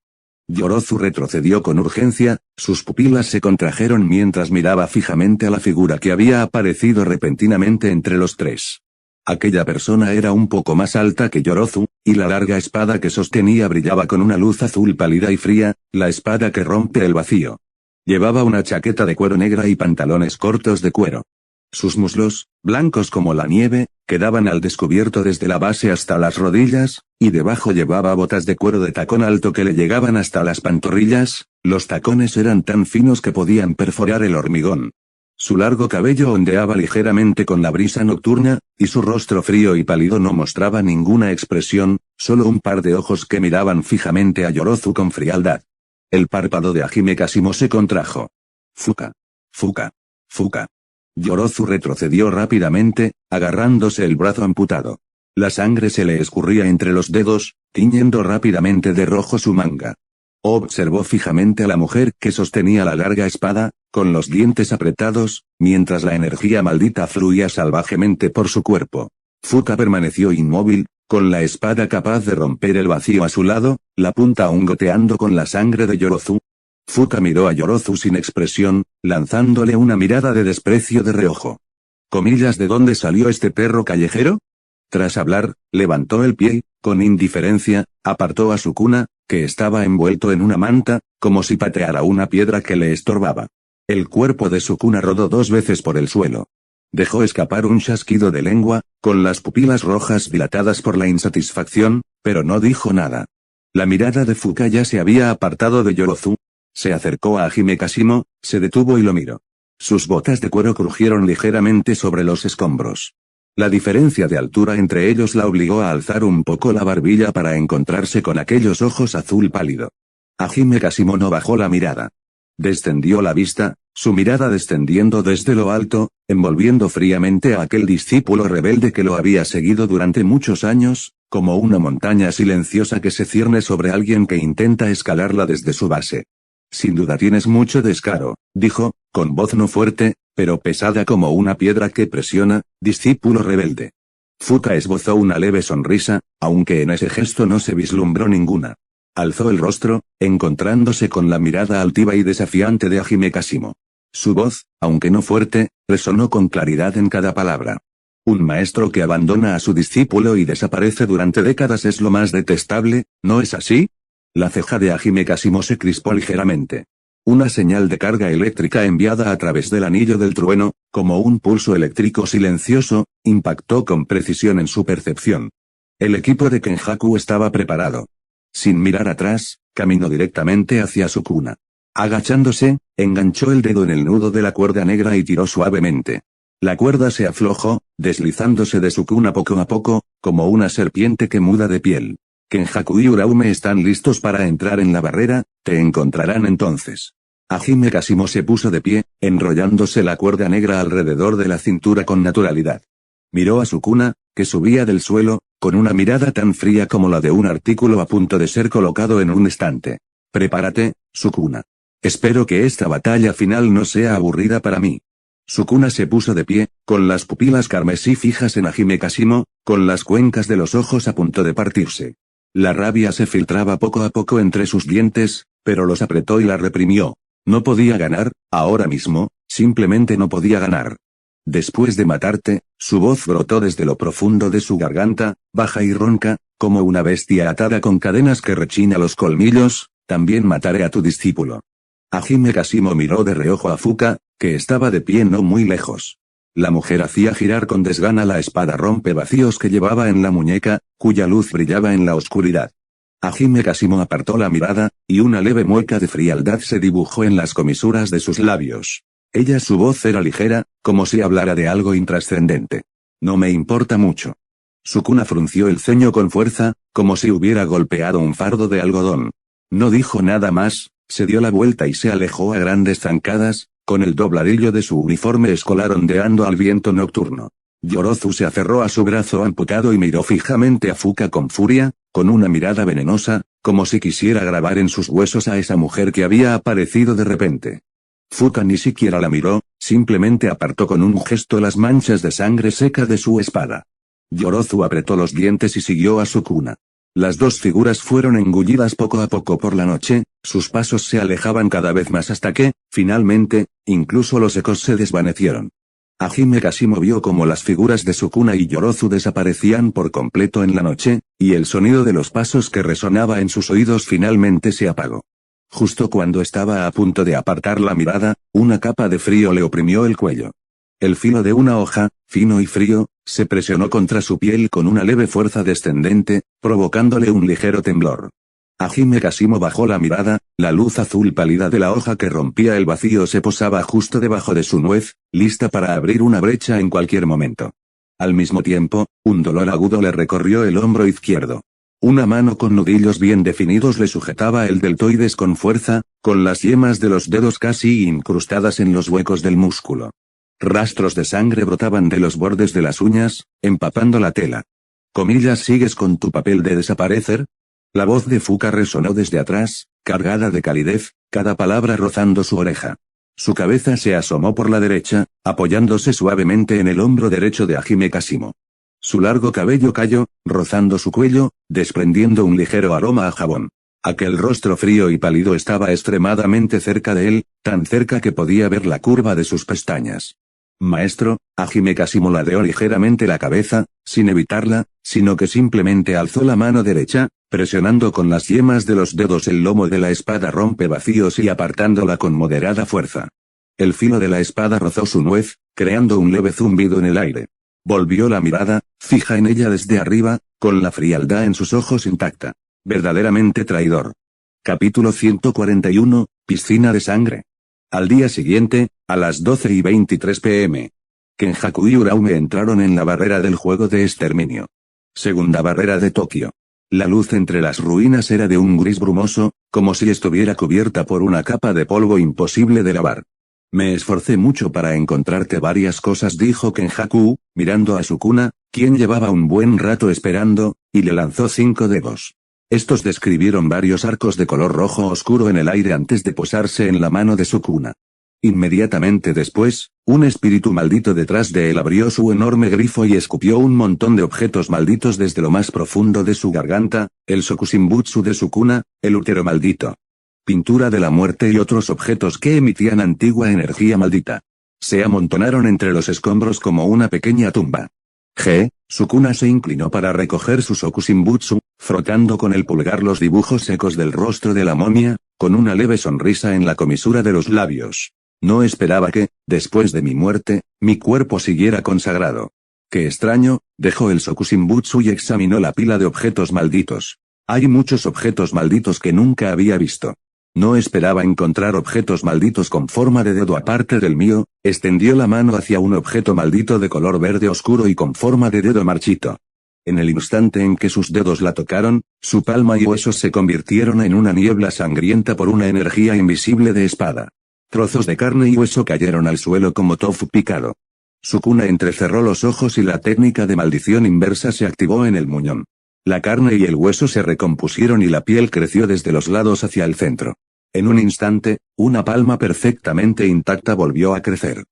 Yorozu retrocedió con urgencia, sus pupilas se contrajeron mientras miraba fijamente a la figura que había aparecido repentinamente entre los tres. Aquella persona era un poco más alta que Yorozu, y la larga espada que sostenía brillaba con una luz azul pálida y fría, la espada que rompe el vacío. Llevaba una chaqueta de cuero negra y pantalones cortos de cuero. Sus muslos, blancos como la nieve, quedaban al descubierto desde la base hasta las rodillas, y debajo llevaba botas de cuero de tacón alto que le llegaban hasta las pantorrillas, los tacones eran tan finos que podían perforar el hormigón. Su largo cabello ondeaba ligeramente con la brisa nocturna, y su rostro frío y pálido no mostraba ninguna expresión, solo un par de ojos que miraban fijamente a Yorozu con frialdad. El párpado de Hime Kasimo se contrajo. Fuka. Fuka. Fuka. Yorozu retrocedió rápidamente, agarrándose el brazo amputado. La sangre se le escurría entre los dedos, tiñendo rápidamente de rojo su manga. Observó fijamente a la mujer que sostenía la larga espada, con los dientes apretados, mientras la energía maldita fluía salvajemente por su cuerpo. Fuka permaneció inmóvil, con la espada capaz de romper el vacío a su lado, la punta aún goteando con la sangre de Yorozu. Fuka miró a Yorozu sin expresión, lanzándole una mirada de desprecio de reojo. ¿Comillas de dónde salió este perro callejero? Tras hablar, levantó el pie, con indiferencia, apartó a Sukuna, que estaba envuelto en una manta, como si pateara una piedra que le estorbaba. El cuerpo de Sukuna rodó 2 veces por el suelo. Dejó escapar un chasquido de lengua, con las pupilas rojas dilatadas por la insatisfacción, pero no dijo nada. La mirada de Fuka ya se había apartado de Yorozu. Se acercó a Hime Kasimo, se detuvo y lo miró. Sus botas de cuero crujieron ligeramente sobre los escombros. La diferencia de altura entre ellos la obligó a alzar un poco la barbilla para encontrarse con aquellos ojos azul pálido. Hime Kasimo no bajó la mirada. Descendió la vista, su mirada descendiendo desde lo alto, envolviendo fríamente a aquel discípulo rebelde que lo había seguido durante muchos años, como una montaña silenciosa que se cierne sobre alguien que intenta escalarla desde su base. Sin duda tienes mucho descaro, dijo, con voz no fuerte, pero pesada como una piedra que presiona, discípulo rebelde. Fuka esbozó una leve sonrisa, aunque en ese gesto no se vislumbró ninguna. Alzó el rostro, encontrándose con la mirada altiva y desafiante de Hime Kasimo. Su voz, aunque no fuerte, resonó con claridad en cada palabra. Un maestro que abandona a su discípulo y desaparece durante décadas es lo más detestable, ¿no es así? La ceja de Hime Kasimo se crispó ligeramente. Una señal de carga eléctrica enviada a través del anillo del trueno, como un pulso eléctrico silencioso, impactó con precisión en su percepción. El equipo de Kenjaku estaba preparado. Sin mirar atrás, caminó directamente hacia Sukuna. Agachándose, enganchó el dedo en el nudo de la cuerda negra y tiró suavemente. La cuerda se aflojó, deslizándose de Sukuna poco a poco, como una serpiente que muda de piel. Kenjaku y Uraume están listos para entrar en la barrera, te encontrarán entonces. Hime Kasimo se puso de pie, enrollándose la cuerda negra alrededor de la cintura con naturalidad. Miró a Sukuna, que subía del suelo, con una mirada tan fría como la de un artículo a punto de ser colocado en un estante. Prepárate, Sukuna. Espero que esta batalla final no sea aburrida para mí. Sukuna se puso de pie, con las pupilas carmesí fijas en Hime Kasimo, con las cuencas de los ojos a punto de partirse. La rabia se filtraba poco a poco entre sus dientes, pero los apretó y la reprimió. No podía ganar, ahora mismo, simplemente no podía ganar. Después de matarte, su voz brotó desde lo profundo de su garganta, baja y ronca, como una bestia atada con cadenas que rechina los colmillos, también mataré a tu discípulo. Hajime Kashimo miró de reojo a Fuka, que estaba de pie no muy lejos. La mujer hacía girar con desgana la espada rompevacíos que llevaba en la muñeca, cuya luz brillaba en la oscuridad. Hajime Kashimo apartó la mirada, y una leve mueca de frialdad se dibujó en las comisuras de sus labios. Su voz era ligera, como si hablara de algo intrascendente. No me importa mucho. Sukuna frunció el ceño con fuerza, como si hubiera golpeado un fardo de algodón. No dijo nada más, se dio la vuelta y se alejó a grandes zancadas, con el dobladillo de su uniforme escolar ondeando al viento nocturno. Yorozu se aferró a su brazo amputado y miró fijamente a Fuka con furia, con una mirada venenosa, como si quisiera grabar en sus huesos a esa mujer que había aparecido de repente. Fuka ni siquiera la miró, simplemente apartó con un gesto las manchas de sangre seca de su espada. Yorozu apretó los dientes y siguió a Sukuna. Las dos figuras fueron engullidas poco a poco por la noche, sus pasos se alejaban cada vez más hasta que, finalmente, incluso los ecos se desvanecieron. Hajime Kashimo vio como las figuras de Sukuna y Yorozu desaparecían por completo en la noche, y el sonido de los pasos que resonaba en sus oídos finalmente se apagó. Justo cuando estaba a punto de apartar la mirada, una capa de frío le oprimió el cuello. El filo de una hoja, fino y frío, se presionó contra su piel con una leve fuerza descendente, provocándole un ligero temblor. Hajime Kashimo bajó la mirada, la luz azul pálida de la hoja que rompía el vacío se posaba justo debajo de su nuez, lista para abrir una brecha en cualquier momento. Al mismo tiempo, un dolor agudo le recorrió el hombro izquierdo. Una mano con nudillos bien definidos le sujetaba el deltoides con fuerza, con las yemas de los dedos casi incrustadas en los huecos del músculo. Rastros de sangre brotaban de los bordes de las uñas, empapando la tela. ¿Sigues con tu papel de desaparecer? La voz de Fuka resonó desde atrás, cargada de calidez, cada palabra rozando su oreja. Su cabeza se asomó por la derecha, apoyándose suavemente en el hombro derecho de Hajime Kashimo. Su largo cabello cayó, rozando su cuello, desprendiendo un ligero aroma a jabón. Aquel rostro frío y pálido estaba extremadamente cerca de él, tan cerca que podía ver la curva de sus pestañas. Maestro, Hajime Kashimo ladeó ligeramente la cabeza, sin evitarla, sino que simplemente alzó la mano derecha, presionando con las yemas de los dedos el lomo de la espada rompevacíos y apartándola con moderada fuerza. El filo de la espada rozó su nuez, creando un leve zumbido en el aire. Volvió la mirada, fija en ella desde arriba, con la frialdad en sus ojos intacta. Verdaderamente traidor. Capítulo 141, Piscina de sangre. Al día siguiente, a las 12:23 p.m. Kenjaku y Uraume entraron en la barrera del juego de exterminio. Segunda barrera de Tokio. La luz entre las ruinas era de un gris brumoso, como si estuviera cubierta por una capa de polvo imposible de lavar. Me esforcé mucho para encontrarte varias cosas, dijo Kenjaku, mirando a Sukuna, quien llevaba un buen rato esperando, y le lanzó 5 dedos. Estos describieron varios arcos de color rojo oscuro en el aire antes de posarse en la mano de Sukuna. Inmediatamente después, un espíritu maldito detrás de él abrió su enorme grifo y escupió un montón de objetos malditos desde lo más profundo de su garganta, el Sokushinbutsu de Sukuna, el útero maldito. Pintura de la muerte y otros objetos que emitían antigua energía maldita. Se amontonaron entre los escombros como una pequeña tumba. Sukuna se inclinó para recoger su Sokushinbutsu, frotando con el pulgar los dibujos secos del rostro de la momia, con una leve sonrisa en la comisura de los labios. No esperaba que, después de mi muerte, mi cuerpo siguiera consagrado. Qué extraño, dejó el Sokushinbutsu y examinó la pila de objetos malditos. Hay muchos objetos malditos que nunca había visto. No esperaba encontrar objetos malditos con forma de dedo aparte del mío, extendió la mano hacia un objeto maldito de color verde oscuro y con forma de dedo marchito. En el instante en que sus dedos la tocaron, su palma y huesos se convirtieron en una niebla sangrienta por una energía invisible de espada. Trozos de carne y hueso cayeron al suelo como tofu picado. Sukuna entrecerró los ojos y la técnica de maldición inversa se activó en el muñón. La carne y el hueso se recompusieron y la piel creció desde los lados hacia el centro. En un instante, una palma perfectamente intacta volvió a crecer.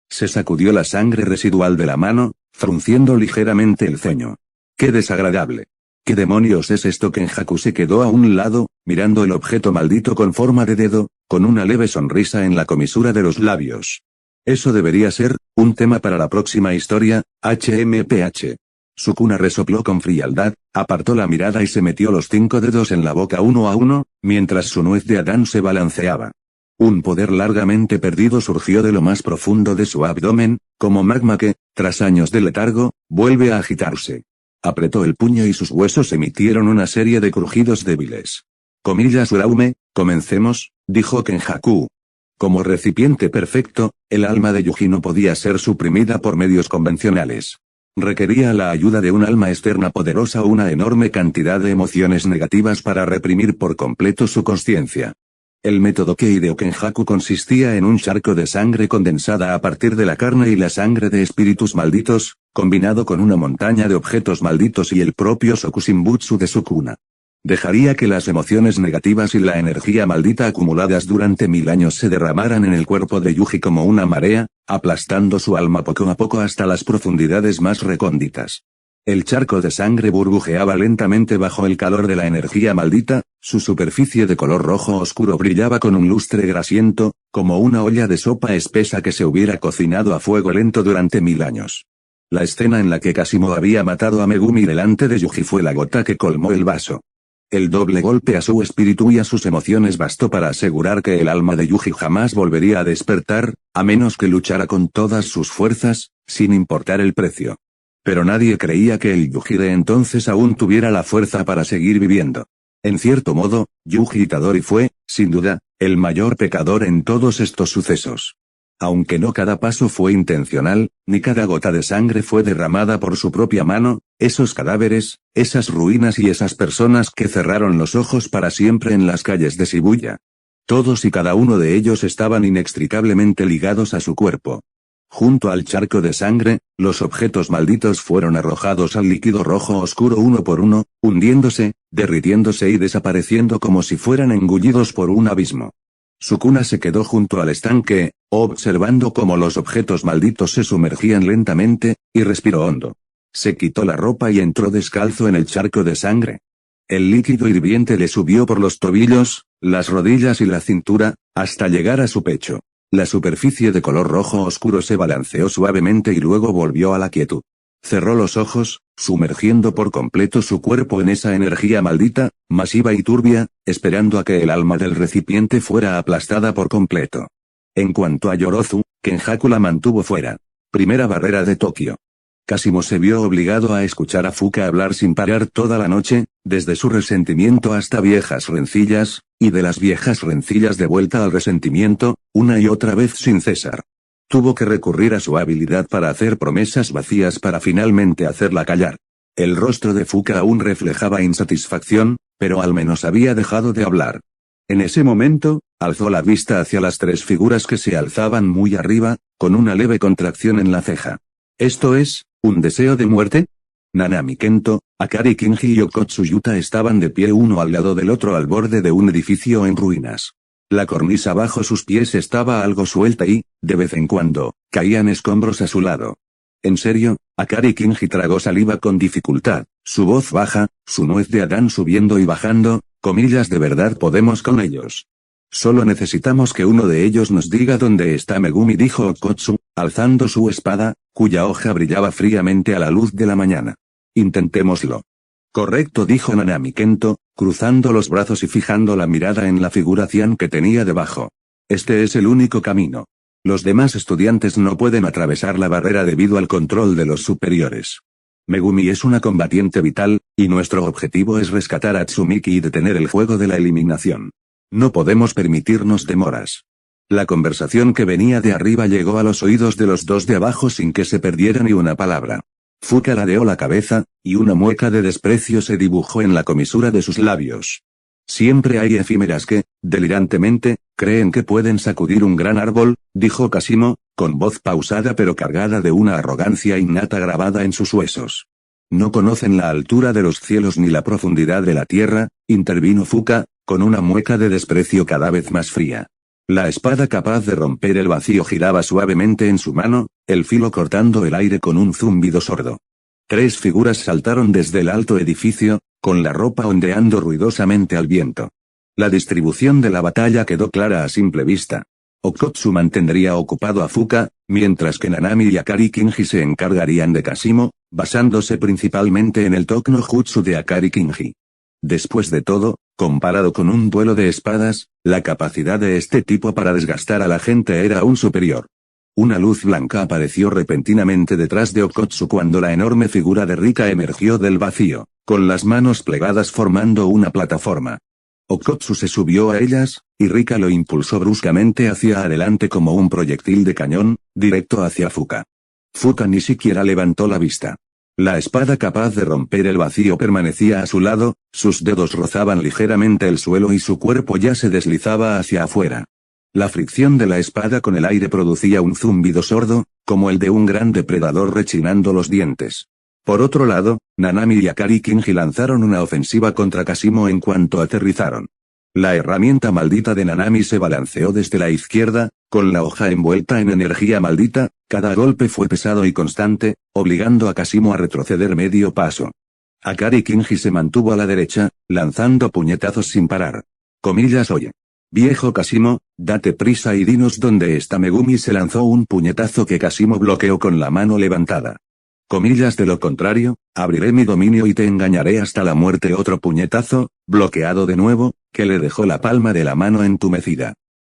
Se sacudió la sangre residual de la mano, frunciendo ligeramente el ceño. ¡Qué desagradable! ¿Qué demonios es esto? Kenjaku se quedó a un lado, mirando el objeto maldito con forma de dedo, con una leve sonrisa en la comisura de los labios. Eso debería ser un tema para la próxima historia, HMPH. Sukuna resopló con frialdad, apartó la mirada y se metió los 5 dedos en la boca uno a uno, mientras su nuez de Adán se balanceaba. Un poder largamente perdido surgió de lo más profundo de su abdomen, como magma que, tras años de letargo, vuelve a agitarse. Apretó el puño y sus huesos emitieron una serie de crujidos débiles. Comillas Uraume, comencemos, dijo Kenjaku. Como recipiente perfecto, el alma de Yuji no podía ser suprimida por medios convencionales. Requería la ayuda de un alma externa poderosa o una enorme cantidad de emociones negativas para reprimir por completo su consciencia. El método que ideó Kenjaku consistía en un charco de sangre condensada a partir de la carne y la sangre de espíritus malditos, combinado con una montaña de objetos malditos y el propio Sokushinbutsu de Sukuna. Dejaría que las emociones negativas y la energía maldita acumuladas durante 1000 años se derramaran en el cuerpo de Yuji como una marea, aplastando su alma poco a poco hasta las profundidades más recónditas. El charco de sangre burbujeaba lentamente bajo el calor de la energía maldita, su superficie de color rojo oscuro brillaba con un lustre grasiento, como una olla de sopa espesa que se hubiera cocinado a fuego lento durante 1000 años. La escena en la que Kasimo había matado a Megumi delante de Yuji fue la gota que colmó el vaso. El doble golpe a su espíritu y a sus emociones bastó para asegurar que el alma de Yuji jamás volvería a despertar, a menos que luchara con todas sus fuerzas, sin importar el precio. Pero nadie creía que el Yuji de entonces aún tuviera la fuerza para seguir viviendo. En cierto modo, Yuji Itadori fue, sin duda, el mayor pecador en todos estos sucesos. Aunque no cada paso fue intencional, ni cada gota de sangre fue derramada por su propia mano, esos cadáveres, esas ruinas y esas personas que cerraron los ojos para siempre en las calles de Shibuya. Todos y cada uno de ellos estaban inextricablemente ligados a su cuerpo. Junto al charco de sangre, los objetos malditos fueron arrojados al líquido rojo oscuro uno por uno, hundiéndose, derritiéndose y desapareciendo como si fueran engullidos por un abismo. Sukuna se quedó junto al estanque, observando cómo los objetos malditos se sumergían lentamente, y respiró hondo. Se quitó la ropa y entró descalzo en el charco de sangre. El líquido hirviente le subió por los tobillos, las rodillas y la cintura, hasta llegar a su pecho. La superficie de color rojo oscuro se balanceó suavemente y luego volvió a la quietud. Cerró los ojos, sumergiendo por completo su cuerpo en esa energía maldita, masiva y turbia, esperando a que el alma del recipiente fuera aplastada por completo. En cuanto a Yorozu, Kenjaku la mantuvo fuera. Primera barrera de Tokio. Kasimo se vio obligado a escuchar a Fuka hablar sin parar toda la noche, desde su resentimiento hasta viejas rencillas, y de las viejas rencillas de vuelta al resentimiento, una y otra vez sin cesar. Tuvo que recurrir a su habilidad para hacer promesas vacías para finalmente hacerla callar. El rostro de Fuka aún reflejaba insatisfacción, pero al menos había dejado de hablar. En ese momento, alzó la vista hacia las 3 figuras que se alzaban muy arriba, con una leve contracción en la ceja. ¿Esto es un deseo de muerte? Nanami Kento, Akari Kinji y Okotsu Yuta estaban de pie uno al lado del otro al borde de un edificio en ruinas. La cornisa bajo sus pies estaba algo suelta y, de vez en cuando, caían escombros a su lado. En serio, Akari Kinji tragó saliva con dificultad, su voz baja, su nuez de Adán subiendo y bajando, comillas de verdad podemos con ellos. Solo necesitamos que uno de ellos nos diga dónde está Megumi, dijo Okotsu, alzando su espada, cuya hoja brillaba fríamente a la luz de la mañana. Intentémoslo. Correcto, dijo Nanami Kento, cruzando los brazos y fijando la mirada en la figuración que tenía debajo. Este es el único camino. Los demás estudiantes no pueden atravesar la barrera debido al control de los superiores. Megumi es una combatiente vital, y nuestro objetivo es rescatar a Tsumiki y detener el juego de la eliminación. No podemos permitirnos demoras. La conversación que venía de arriba llegó a los oídos de los dos de abajo sin que se perdiera ni una palabra. Fuka ladeó la cabeza, y una mueca de desprecio se dibujó en la comisura de sus labios. Siempre hay efímeras que, delirantemente, creen que pueden sacudir un gran árbol, dijo Kasimo, con voz pausada pero cargada de una arrogancia innata grabada en sus huesos. No conocen la altura de los cielos ni la profundidad de la tierra, intervino Fuka, con una mueca de desprecio cada vez más fría. La espada capaz de romper el vacío giraba suavemente en su mano, el filo cortando el aire con un zumbido sordo. 3 figuras saltaron desde el alto edificio, con la ropa ondeando ruidosamente al viento. La distribución de la batalla quedó clara a simple vista. Okkotsu mantendría ocupado a Fuka, mientras que Nanami y Akari Kinji se encargarían de Kashimo, basándose principalmente en el Tok no Jutsu de Akari Kinji. Después de todo, comparado con un duelo de espadas, la capacidad de este tipo para desgastar a la gente era aún superior. Una luz blanca apareció repentinamente detrás de Okkotsu cuando la enorme figura de Rika emergió del vacío, con las manos plegadas formando una plataforma. Okkotsu se subió a ellas, y Rika lo impulsó bruscamente hacia adelante como un proyectil de cañón, directo hacia Fuka. Fuka ni siquiera levantó la vista. La espada capaz de romper el vacío permanecía a su lado, sus dedos rozaban ligeramente el suelo y su cuerpo ya se deslizaba hacia afuera. La fricción de la espada con el aire producía un zumbido sordo, como el de un gran depredador rechinando los dientes. Por otro lado, Nanami y Akari Kinji lanzaron una ofensiva contra Kashimo en cuanto aterrizaron. La herramienta maldita de Nanami se balanceó desde la izquierda, con la hoja envuelta en energía maldita, cada golpe fue pesado y constante, obligando a Kashimo a retroceder medio paso. Akari Kinji se mantuvo a la derecha, lanzando puñetazos sin parar. Oye. Viejo Kashimo, date prisa y dinos dónde está Megumi. Se lanzó un puñetazo que Kashimo bloqueó con la mano levantada. De lo contrario, abriré mi dominio y te engañaré hasta la muerte. Otro puñetazo, bloqueado de nuevo, que le dejó la palma de la mano entumecida.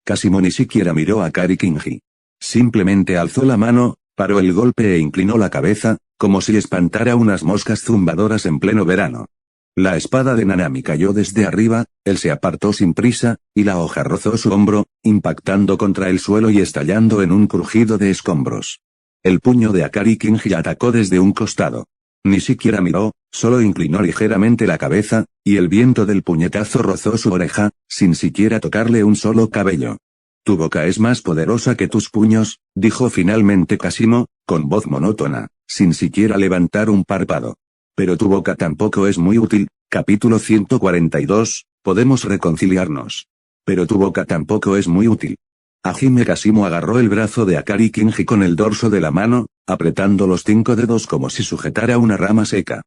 Kashimo ni siquiera miró a Akari Kinji. Simplemente alzó la mano, paró el golpe e inclinó la cabeza, como si espantara unas moscas zumbadoras en pleno verano. La espada de Nanami cayó desde arriba, él se apartó sin prisa, y la hoja rozó su hombro, impactando contra el suelo y estallando en un crujido de escombros. El puño de Akari Kinji atacó desde un costado. Ni siquiera miró, solo inclinó ligeramente la cabeza, y el viento del puñetazo rozó su oreja, sin siquiera tocarle un solo cabello. Tu boca es más poderosa que tus puños, dijo finalmente Kashimo, con voz monótona, sin siquiera levantar un párpado. Pero tu boca tampoco es muy útil. Capítulo 142, podemos reconciliarnos. Pero tu boca tampoco es muy útil. Hajime Kashimo agarró el brazo de Akari Kinji con el dorso de la mano, apretando los 5 dedos como si sujetara una rama seca.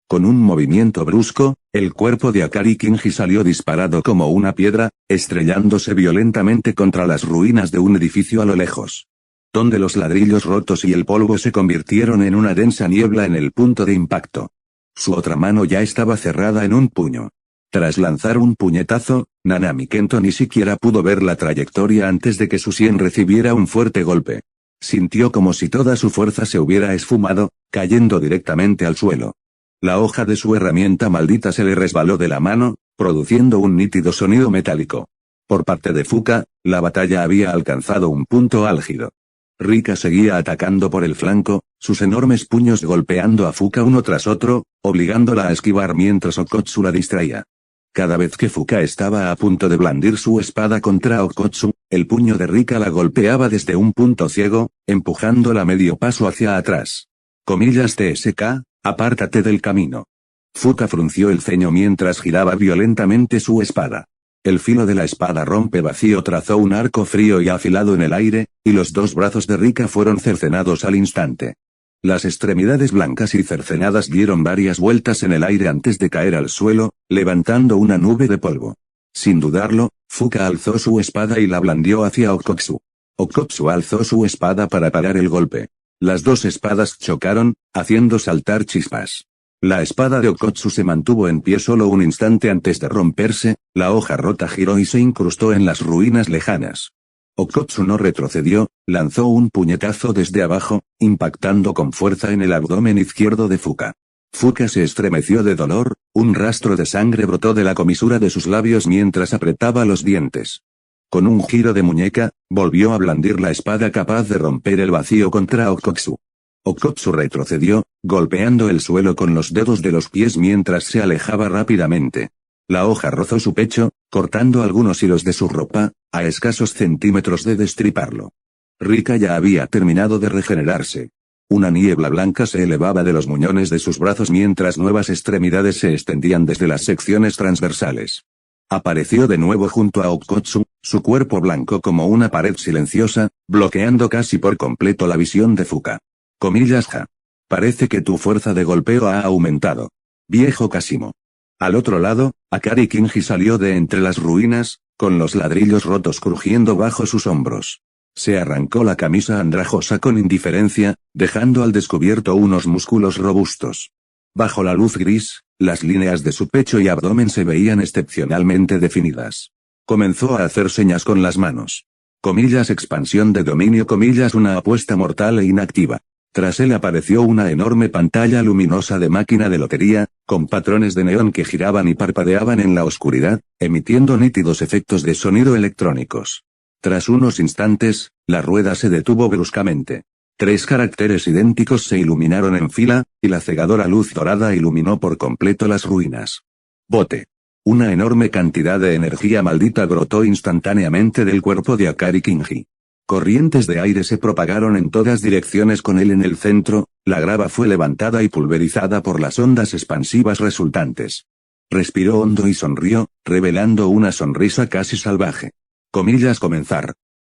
Con un movimiento brusco, el cuerpo de Akari Kinji salió disparado como una piedra, estrellándose violentamente contra las ruinas de un edificio a lo lejos. Donde los ladrillos rotos y el polvo se convirtieron en una densa niebla en el punto de impacto. Su otra mano ya estaba cerrada en un puño. Tras lanzar un puñetazo, Nanami Kento ni siquiera pudo ver la trayectoria antes de que su sien recibiera un fuerte golpe. Sintió como si toda su fuerza se hubiera esfumado, cayendo directamente al suelo. La hoja de su herramienta maldita se le resbaló de la mano, produciendo un nítido sonido metálico. Por parte de Fuka, la batalla había alcanzado un punto álgido. Rika seguía atacando por el flanco, sus enormes puños golpeando a Fuka uno tras otro, obligándola a esquivar mientras Okkotsu la distraía. Cada vez que Fuka estaba a punto de blandir su espada contra Okkotsu, el puño de Rika la golpeaba desde un punto ciego, empujándola medio paso hacia atrás. TSK, apártate del camino. Fuka frunció el ceño mientras giraba violentamente su espada. El filo de la espada rompe vacío trazó un arco frío y afilado en el aire, y los dos brazos de Rika fueron cercenados al instante. Las extremidades blancas y cercenadas dieron varias vueltas en el aire antes de caer al suelo, levantando una nube de polvo. Sin dudarlo, Fuka alzó su espada y la blandió hacia Okkotsu. Okkotsu alzó su espada para parar el golpe. Las dos espadas chocaron, haciendo saltar chispas. La espada de Okkotsu se mantuvo en pie solo un instante antes de romperse, la hoja rota giró y se incrustó en las ruinas lejanas. Okkotsu no retrocedió, lanzó un puñetazo desde abajo, impactando con fuerza en el abdomen izquierdo de Fuka. Fuka se estremeció de dolor, un rastro de sangre brotó de la comisura de sus labios mientras apretaba los dientes. Con un giro de muñeca, volvió a blandir la espada capaz de romper el vacío contra Okkotsu. Okkotsu retrocedió, golpeando el suelo con los dedos de los pies mientras se alejaba rápidamente. La hoja rozó su pecho, cortando algunos hilos de su ropa, a escasos centímetros de destriparlo. Rika ya había terminado de regenerarse. Una niebla blanca se elevaba de los muñones de sus brazos mientras nuevas extremidades se extendían desde las secciones transversales. Apareció de nuevo junto a Okkotsu, su cuerpo blanco como una pared silenciosa, bloqueando casi por completo la visión de Fuka. Ja. Parece que tu fuerza de golpeo ha aumentado. Viejo Kashimo. Al otro lado, Akari Kinji salió de entre las ruinas, con los ladrillos rotos crujiendo bajo sus hombros. Se arrancó la camisa andrajosa con indiferencia, dejando al descubierto unos músculos robustos. Bajo la luz gris, las líneas de su pecho y abdomen se veían excepcionalmente definidas. Comenzó a hacer señas con las manos. Comillas expansión de dominio comillas una apuesta mortal e inactiva. Tras él apareció una enorme pantalla luminosa de máquina de lotería, con patrones de neón que giraban y parpadeaban en la oscuridad, emitiendo nítidos efectos de sonido electrónicos. Tras unos instantes, la rueda se detuvo bruscamente. 3 caracteres idénticos se iluminaron en fila, y la cegadora luz dorada iluminó por completo las ruinas. Bote. Una enorme cantidad de energía maldita brotó instantáneamente del cuerpo de Akari Kinji. Corrientes de aire se propagaron en todas direcciones con él en el centro, la grava fue levantada y pulverizada por las ondas expansivas resultantes. Respiró hondo y sonrió, revelando una sonrisa casi salvaje. Comillas comenzar.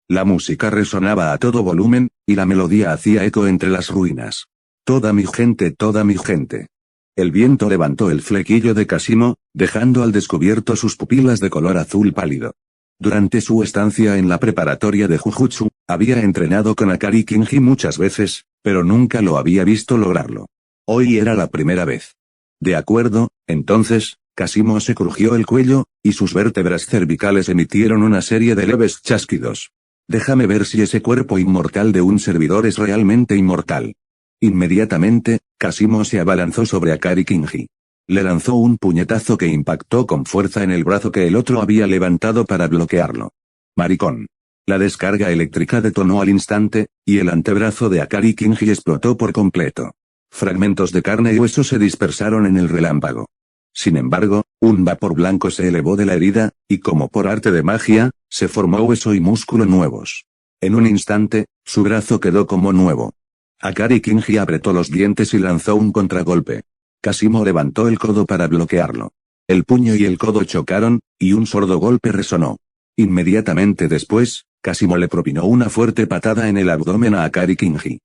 La música resonaba a todo volumen, y la melodía hacía eco entre las ruinas. Toda mi gente, toda mi gente. El viento levantó el flequillo de Kashimo, dejando al descubierto sus pupilas de color azul pálido. Durante su estancia en la preparatoria de Jujutsu, había entrenado con Akari Kinji muchas veces, pero nunca lo había visto lograrlo. Hoy era la primera vez. De acuerdo, entonces, Kashimo se crujió el cuello, y sus vértebras cervicales emitieron una serie de leves chasquidos. Déjame ver si ese cuerpo inmortal de un servidor es realmente inmortal. Inmediatamente, Kashimo se abalanzó sobre Akari Kinji. Le lanzó un puñetazo que impactó con fuerza en el brazo que el otro había levantado para bloquearlo. Maricón. La descarga eléctrica detonó al instante, y el antebrazo de Akari Kinji explotó por completo. Fragmentos de carne y hueso se dispersaron en el relámpago. Sin embargo, un vapor blanco se elevó de la herida, y como por arte de magia, se formó hueso y músculo nuevos. En un instante, su brazo quedó como nuevo. Akari Kinji apretó los dientes y lanzó un contragolpe. Kashimo levantó el codo para bloquearlo. El puño y el codo chocaron, y un sordo golpe resonó. Inmediatamente después, Kashimo le propinó una fuerte patada en el abdomen a Akari Kinji.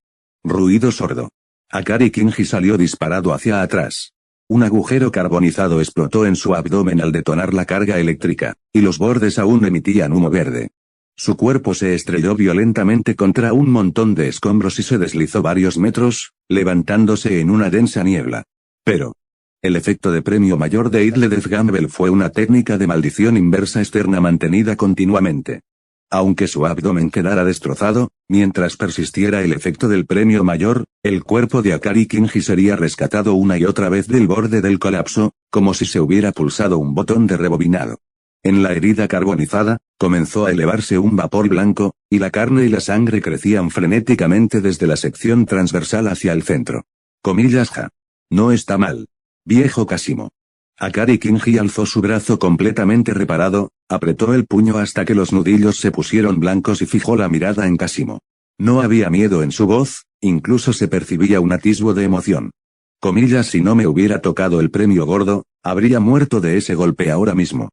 Ruido sordo. Akari Kinji salió disparado hacia atrás. Un agujero carbonizado explotó en su abdomen al detonar la carga eléctrica, y los bordes aún emitían humo verde. Su cuerpo se estrelló violentamente contra un montón de escombros y se deslizó varios metros, levantándose en una densa niebla. Pero el efecto de premio mayor de Idle Death Gamble fue una técnica de maldición inversa externa mantenida continuamente. Aunque su abdomen quedara destrozado, mientras persistiera el efecto del premio mayor, el cuerpo de Akari Kinji sería rescatado una y otra vez del borde del colapso, como si se hubiera pulsado un botón de rebobinado. En la herida carbonizada, comenzó a elevarse un vapor blanco, y la carne y la sangre crecían frenéticamente desde la sección transversal hacia el centro. Comillas ja. No está mal. Viejo Kashimo. Akari Kinji alzó su brazo completamente reparado, apretó el puño hasta que los nudillos se pusieron blancos y fijó la mirada en Kashimo. No había miedo en su voz, incluso se percibía un atisbo de emoción. Comillas si no me hubiera tocado el premio gordo, habría muerto de ese golpe ahora mismo.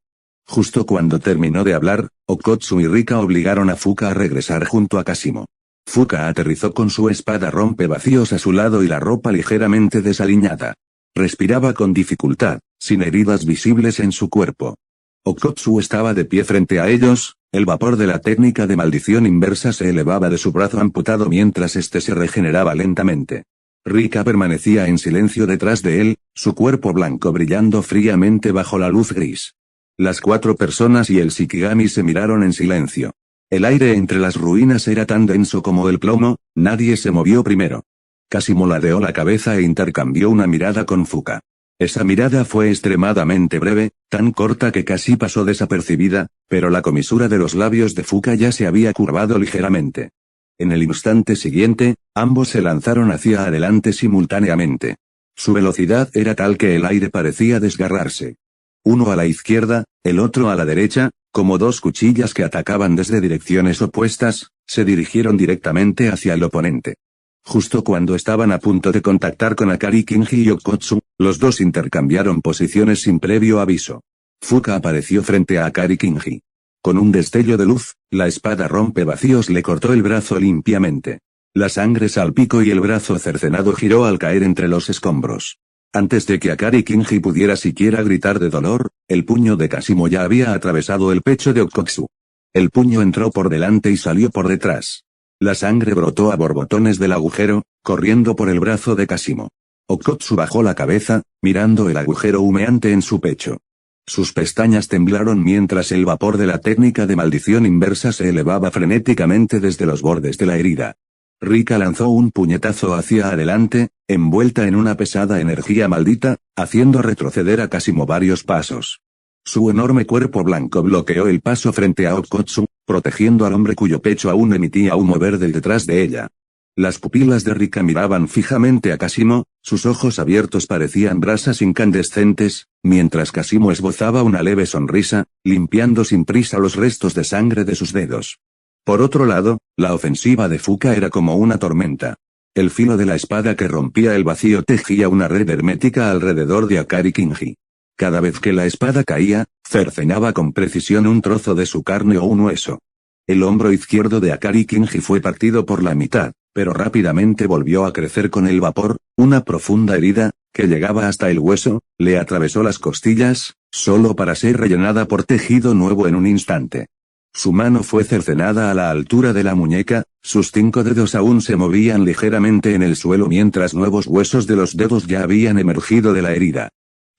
Justo cuando terminó de hablar, Okotsu y Rika obligaron a Fuka a regresar junto a Kashimo. Fuka aterrizó con su espada rompevacíos a su lado y la ropa ligeramente desaliñada. Respiraba con dificultad, sin heridas visibles en su cuerpo. Okotsu estaba de pie frente a ellos, el vapor de la técnica de maldición inversa se elevaba de su brazo amputado mientras éste se regeneraba lentamente. Rika permanecía en silencio detrás de él, su cuerpo blanco brillando fríamente bajo la luz gris. Las 4 personas y el Shikigami se miraron en silencio. El aire entre las ruinas era tan denso como el plomo, nadie se movió primero. Kashimo ladeó la cabeza e intercambió una mirada con Fuka. Esa mirada fue extremadamente breve, tan corta que casi pasó desapercibida, pero la comisura de los labios de Fuka ya se había curvado ligeramente. En el instante siguiente, ambos se lanzaron hacia adelante simultáneamente. Su velocidad era tal que el aire parecía desgarrarse. Uno a la izquierda, el otro a la derecha, como 2 cuchillas que atacaban desde direcciones opuestas, se dirigieron directamente hacia el oponente. Justo cuando estaban a punto de contactar con Akari Kinji y Okotsu, los dos intercambiaron posiciones sin previo aviso. Fuka apareció frente a Akari Kinji. Con un destello de luz, la espada rompevacíos le cortó el brazo limpiamente. La sangre salpicó y el brazo cercenado giró al caer entre los escombros. Antes de que Akari Kinji pudiera siquiera gritar de dolor, El puño de Kasimo ya había atravesado el pecho de Okkotsu. El puño entró por delante y salió por detrás. La sangre brotó a borbotones del agujero, corriendo por el brazo de Kasimo. Okkotsu bajó la cabeza, mirando el agujero humeante en su pecho. Sus pestañas temblaron mientras el vapor de la técnica de maldición inversa se elevaba frenéticamente desde los bordes de la herida. Rika lanzó un puñetazo hacia adelante, envuelta en una pesada energía maldita, haciendo retroceder a Kasimo varios pasos. Su enorme cuerpo blanco bloqueó el paso frente a Okkotsu, protegiendo al hombre cuyo pecho aún emitía humo verde detrás de ella. Las pupilas de Rika miraban fijamente a Kasimo, sus ojos abiertos parecían brasas incandescentes, mientras Kasimo esbozaba una leve sonrisa, limpiando sin prisa los restos de sangre de sus dedos. Por otro lado, la ofensiva de Fuka era como una tormenta. El filo de la espada que rompía el vacío tejía una red hermética alrededor de Akari Kinji. Cada vez que la espada caía, cercenaba con precisión un trozo de su carne o un hueso. El hombro izquierdo de Akari Kinji fue partido por la mitad, pero rápidamente volvió a crecer con el vapor. Una profunda herida, que llegaba hasta el hueso, le atravesó las costillas, solo para ser rellenada por tejido nuevo en un instante. Su mano fue cercenada a la altura de la muñeca, sus 5 dedos aún se movían ligeramente en el suelo mientras nuevos huesos de los dedos ya habían emergido de la herida.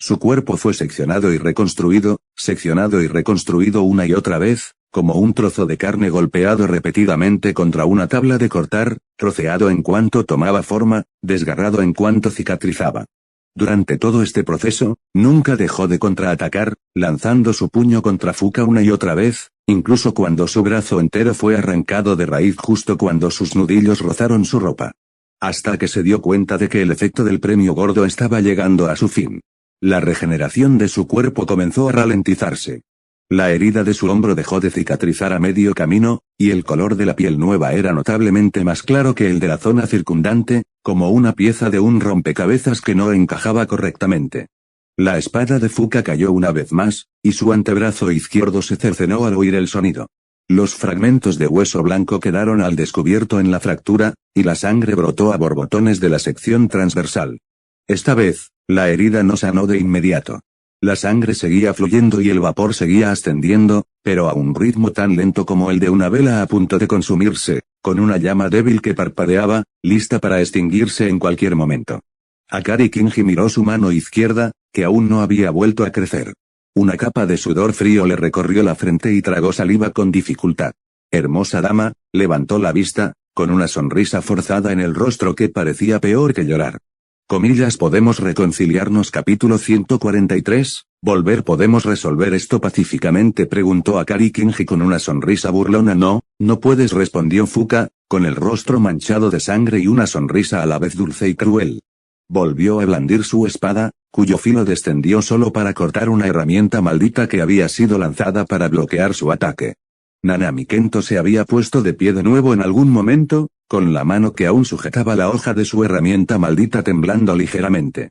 Su cuerpo fue seccionado y reconstruido una y otra vez, como un trozo de carne golpeado repetidamente contra una tabla de cortar, troceado en cuanto tomaba forma, desgarrado en cuanto cicatrizaba. Durante todo este proceso, nunca dejó de contraatacar, lanzando su puño contra Fuka una y otra vez, incluso cuando su brazo entero fue arrancado de raíz justo cuando sus nudillos rozaron su ropa. Hasta que se dio cuenta de que el efecto del premio gordo estaba llegando a su fin. La regeneración de su cuerpo comenzó a ralentizarse. La herida de su hombro dejó de cicatrizar a medio camino, y el color de la piel nueva era notablemente más claro que el de la zona circundante, como una pieza de un rompecabezas que no encajaba correctamente. La espada de Fuka cayó una vez más, y su antebrazo izquierdo se cercenó al oír el sonido. Los fragmentos de hueso blanco quedaron al descubierto en la fractura, y la sangre brotó a borbotones de la sección transversal. Esta vez, la herida no sanó de inmediato. La sangre seguía fluyendo y el vapor seguía ascendiendo, pero a un ritmo tan lento como el de una vela a punto de consumirse, con una llama débil que parpadeaba, lista para extinguirse en cualquier momento. Akari Kinji miró su mano izquierda, que aún no había vuelto a crecer. Una capa de sudor frío le recorrió la frente y tragó saliva con dificultad. Hermosa dama, levantó la vista, con una sonrisa forzada en el rostro que parecía peor que llorar. ¿Podemos reconciliarnos? Capítulo 143, ¿podemos resolver esto pacíficamente? Preguntó Akari Kinji con una sonrisa burlona. No puedes, respondió Fuka, con el rostro manchado de sangre y una sonrisa a la vez dulce y cruel. Volvió a blandir su espada, cuyo filo descendió solo para cortar una herramienta maldita que había sido lanzada para bloquear su ataque. Nanami Kento se había puesto de pie de nuevo en algún momento, con la mano que aún sujetaba la hoja de su herramienta maldita temblando ligeramente.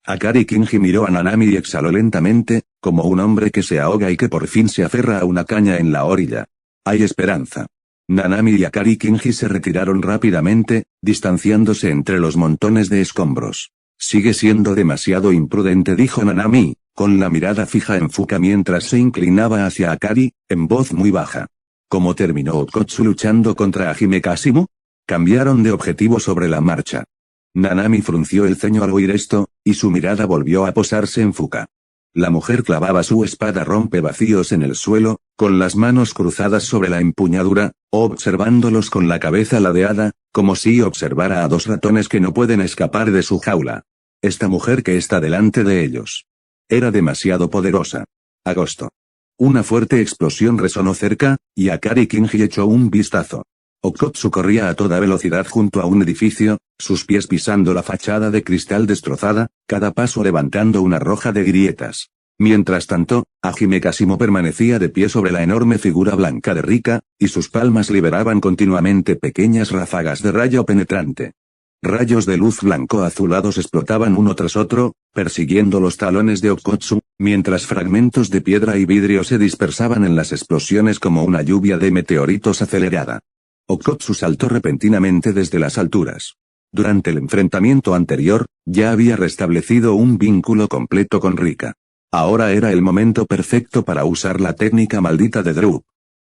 Akari Kinji miró a Nanami y exhaló lentamente, como un hombre que se ahoga y que por fin se aferra a una caña en la orilla. Hay esperanza. Nanami y Akari Kinji se retiraron rápidamente, distanciándose entre los montones de escombros. Sigue siendo demasiado imprudente, dijo Nanami, con la mirada fija en Fuka mientras se inclinaba hacia Akari, en voz muy baja. ¿Cómo terminó Okkotsu luchando contra Hajime Kasimo? Cambiaron de objetivo sobre la marcha. Nanami frunció el ceño al oír esto, y su mirada volvió a posarse en Fuka. La mujer clavaba su espada rompevacíos en el suelo, con las manos cruzadas sobre la empuñadura, observándolos con la cabeza ladeada, como si observara a 2 ratones que no pueden escapar de su jaula. Esta mujer que está delante de ellos. Era demasiado poderosa. Agosto. Una fuerte explosión resonó cerca, y Akari Kinji echó un vistazo. Okkotsu corría a toda velocidad junto a un edificio, sus pies pisando la fachada de cristal destrozada, cada paso levantando una roja de grietas. Mientras tanto, Hajime Kasimo permanecía de pie sobre la enorme figura blanca de Rika, y sus palmas liberaban continuamente pequeñas ráfagas de rayo penetrante. Rayos de luz blanco-azulados explotaban uno tras otro, persiguiendo los talones de Okkotsu, mientras fragmentos de piedra y vidrio se dispersaban en las explosiones como una lluvia de meteoritos acelerada. Okkotsu saltó repentinamente desde las alturas. Durante el enfrentamiento anterior, ya había restablecido un vínculo completo con Rika. Ahora era el momento perfecto para usar la técnica maldita de Drup.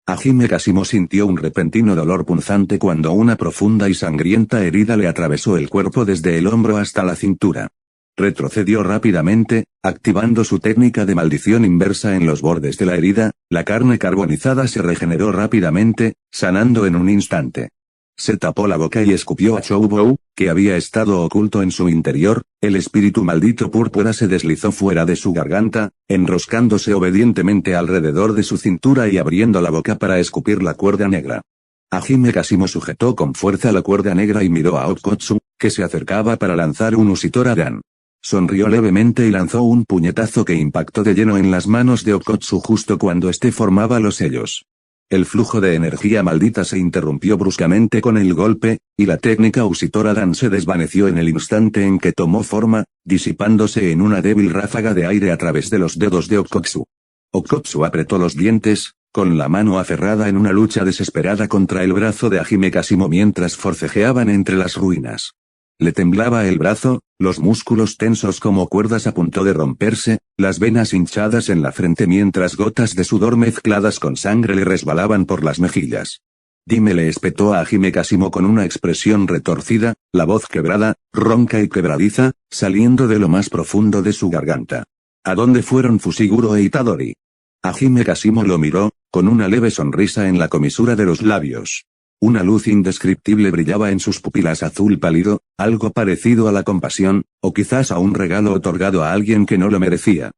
Hajime Kasimo sintió un repentino dolor punzante cuando una profunda y sangrienta herida le atravesó el cuerpo desde el hombro hasta la cintura. Retrocedió rápidamente, activando su técnica de maldición inversa en los bordes de la herida, la carne carbonizada se regeneró rápidamente, sanando en un instante. Se tapó la boca y escupió a Choubou, que había estado oculto en su interior, el espíritu maldito púrpura se deslizó fuera de su garganta, enroscándose obedientemente alrededor de su cintura y abriendo la boca para escupir la cuerda negra. Hajime Kasimo sujetó con fuerza la cuerda negra y miró a Okkotsu, que se acercaba para lanzar un Usitora-dan. Sonrió levemente y lanzó un puñetazo que impactó de lleno en las manos de Okkotsu justo cuando éste formaba los sellos. El flujo de energía maldita se interrumpió bruscamente con el golpe, y la técnica Usitora-dan se desvaneció en el instante en que tomó forma, disipándose en una débil ráfaga de aire a través de los dedos de Okkotsu. Okkotsu apretó los dientes, con la mano aferrada en una lucha desesperada contra el brazo de Hajime Kasimo mientras forcejeaban entre las ruinas. Le temblaba el brazo, los músculos tensos como cuerdas a punto de romperse, las venas hinchadas en la frente mientras gotas de sudor mezcladas con sangre le resbalaban por las mejillas. Dime, le espetó a Hajime Kasimo con una expresión retorcida, la voz quebrada, ronca y quebradiza, saliendo de lo más profundo de su garganta. ¿A dónde fueron Fushiguro e Itadori? Hajime Kasimo lo miró, con una leve sonrisa en la comisura de los labios. Una luz indescriptible brillaba en sus pupilas azul pálido, algo parecido a la compasión, o quizás a un regalo otorgado a alguien que no lo merecía.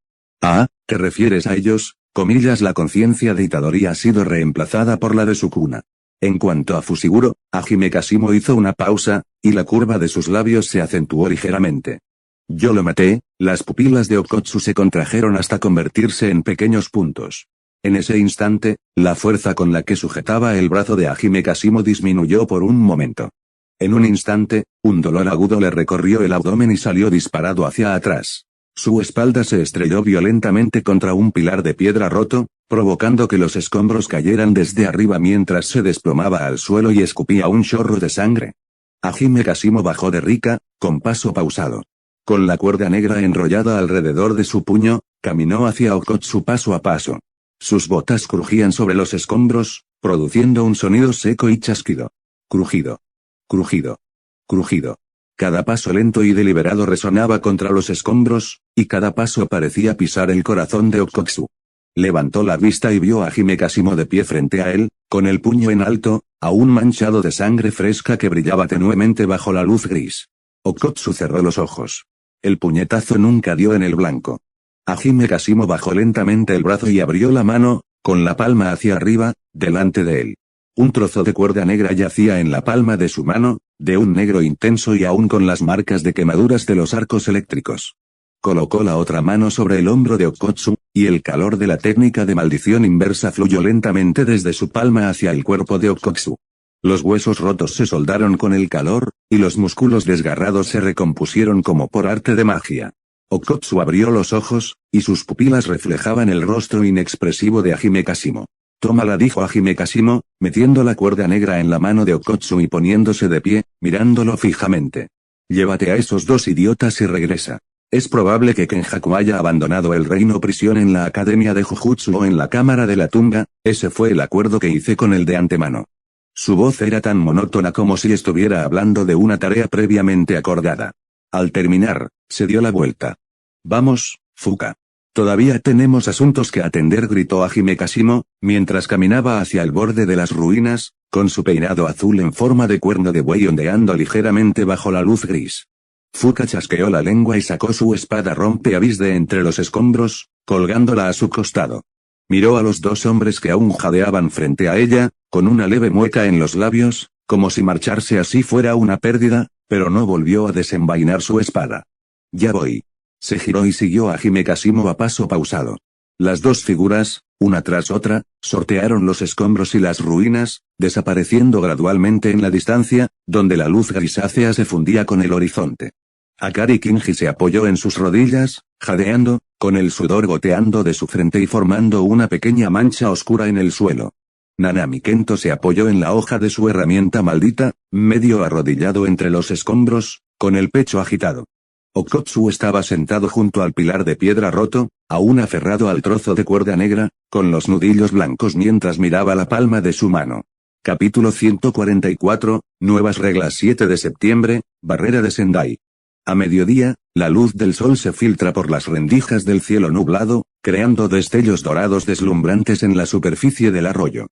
Ah, ¿te refieres a ellos? Comillas, la conciencia de Itadori ha sido reemplazada por la de Sukuna. En cuanto a Fushiguro, Hajime Kasimo hizo una pausa, y la curva de sus labios se acentuó ligeramente. Yo lo maté. Las pupilas de Okkotsu se contrajeron hasta convertirse en pequeños puntos. En ese instante, la fuerza con la que sujetaba el brazo de Hajime Kasimo disminuyó por un momento. En un instante, un dolor agudo le recorrió el abdomen y salió disparado hacia atrás. Su espalda se estrelló violentamente contra un pilar de piedra roto, provocando que los escombros cayeran desde arriba mientras se desplomaba al suelo y escupía un chorro de sangre. Hajime Kasimo bajó de Rika, con paso pausado. Con la cuerda negra enrollada alrededor de su puño, caminó hacia Okkotsu paso a paso. Sus botas crujían sobre los escombros, produciendo un sonido seco y chasquido. Crujido. Crujido. Crujido. Cada paso lento y deliberado resonaba contra los escombros, y cada paso parecía pisar el corazón de Okkotsu. Levantó la vista y vio a Hajime Kasimo de pie frente a él, con el puño en alto, aún manchado de sangre fresca que brillaba tenuemente bajo la luz gris. Okkotsu cerró los ojos. El puñetazo nunca dio en el blanco. Hajime Kasimo bajó lentamente el brazo y abrió la mano, con la palma hacia arriba, delante de él. Un trozo de cuerda negra yacía en la palma de su mano, de un negro intenso y aún con las marcas de quemaduras de los arcos eléctricos. Colocó la otra mano sobre el hombro de Okkotsu, y el calor de la técnica de maldición inversa fluyó lentamente desde su palma hacia el cuerpo de Okkotsu. Los huesos rotos se soldaron con el calor, y los músculos desgarrados se recompusieron como por arte de magia. Okkotsu abrió los ojos, y sus pupilas reflejaban el rostro inexpresivo de Hajime Kasimo. Tómala, dijo Hajime Kasimo, metiendo la cuerda negra en la mano de Okkotsu y poniéndose de pie, mirándolo fijamente. Llévate a esos dos idiotas y regresa. Es probable que Kenjaku haya abandonado el reino prisión en la Academia de Jujutsu o en la Cámara de la Tunga, ese fue el acuerdo que hice con él de antemano. Su voz era tan monótona como si estuviera hablando de una tarea previamente acordada. Al terminar, se dio la vuelta. Vamos, Fuka. Todavía tenemos asuntos que atender, gritó Hajime Kasimo, mientras caminaba hacia el borde de las ruinas, con su peinado azul en forma de cuerno de buey ondeando ligeramente bajo la luz gris. Fuka chasqueó la lengua y sacó su espada rompeavis de entre los escombros, colgándola a su costado. Miró a los dos hombres que aún jadeaban frente a ella, con una leve mueca en los labios, como si marcharse así fuera una pérdida, pero no volvió a desenvainar su espada. Ya voy. Se giró y siguió a Hajime Kasimo a paso pausado. Las dos figuras, una tras otra, sortearon los escombros y las ruinas, desapareciendo gradualmente en la distancia, donde la luz grisácea se fundía con el horizonte. Akari Kinji se apoyó en sus rodillas, jadeando, con el sudor goteando de su frente y formando una pequeña mancha oscura en el suelo. Nanami Kento se apoyó en la hoja de su herramienta maldita, medio arrodillado entre los escombros, con el pecho agitado. Okotsu estaba sentado junto al pilar de piedra roto, aún aferrado al trozo de cuerda negra, con los nudillos blancos mientras miraba la palma de su mano. Capítulo 144, Nuevas reglas 7 de septiembre, Barrera de Sendai. A mediodía, la luz del sol se filtra por las rendijas del cielo nublado, creando destellos dorados deslumbrantes en la superficie del arroyo.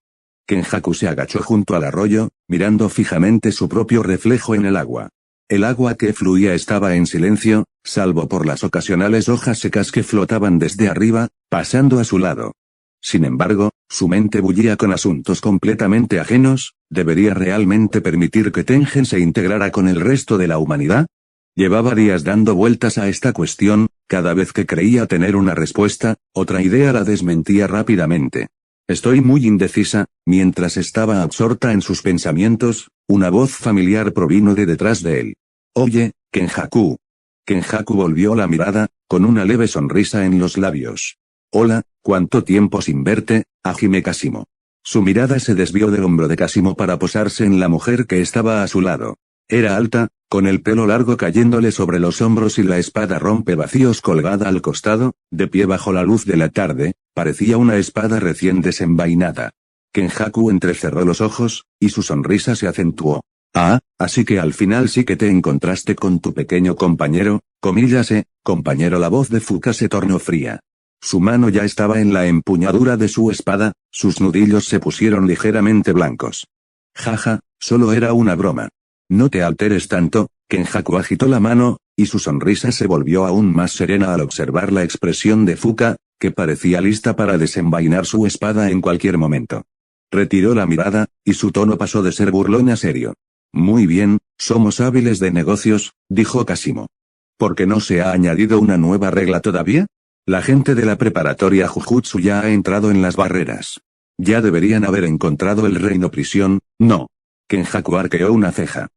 Kenjaku se agachó junto al arroyo, mirando fijamente su propio reflejo en el agua. El agua que fluía estaba en silencio, salvo por las ocasionales hojas secas que flotaban desde arriba, pasando a su lado. Sin embargo, su mente bullía con asuntos completamente ajenos. ¿Debería realmente permitir que Tengen se integrara con el resto de la humanidad? Llevaba días dando vueltas a esta cuestión. Cada vez que creía tener una respuesta, otra idea la desmentía rápidamente. Estoy muy indecisa. Mientras estaba absorta en sus pensamientos, una voz familiar provino de detrás de él. Oye, Kenjaku. Kenjaku volvió la mirada, con una leve sonrisa en los labios. Hola, ¿cuánto tiempo sin verte, Hajime Kasimo? Su mirada se desvió del hombro de Kasimo para posarse en la mujer que estaba a su lado. Era alta, con el pelo largo cayéndole sobre los hombros y la espada rompevacíos colgada al costado, de pie bajo la luz de la tarde, parecía una espada recién desenvainada. Kenjaku entrecerró los ojos, y su sonrisa se acentuó. Ah, así que al final sí que te encontraste con tu pequeño compañero, compañero. La voz de Fuka se tornó fría. Su mano ya estaba en la empuñadura de su espada, sus nudillos se pusieron ligeramente blancos. Jaja, solo era una broma. No te alteres tanto. Kenjaku agitó la mano, y su sonrisa se volvió aún más serena al observar la expresión de Fuka, que parecía lista para desenvainar su espada en cualquier momento. Retiró la mirada, y su tono pasó de ser burlón a serio. Muy bien, somos hábiles de negocios, dijo Kasimo. ¿Por qué no se ha añadido una nueva regla todavía? La gente de la preparatoria Jujutsu ya ha entrado en las barreras. Ya deberían haber encontrado el reino prisión, ¿no? Kenjaku arqueó una ceja.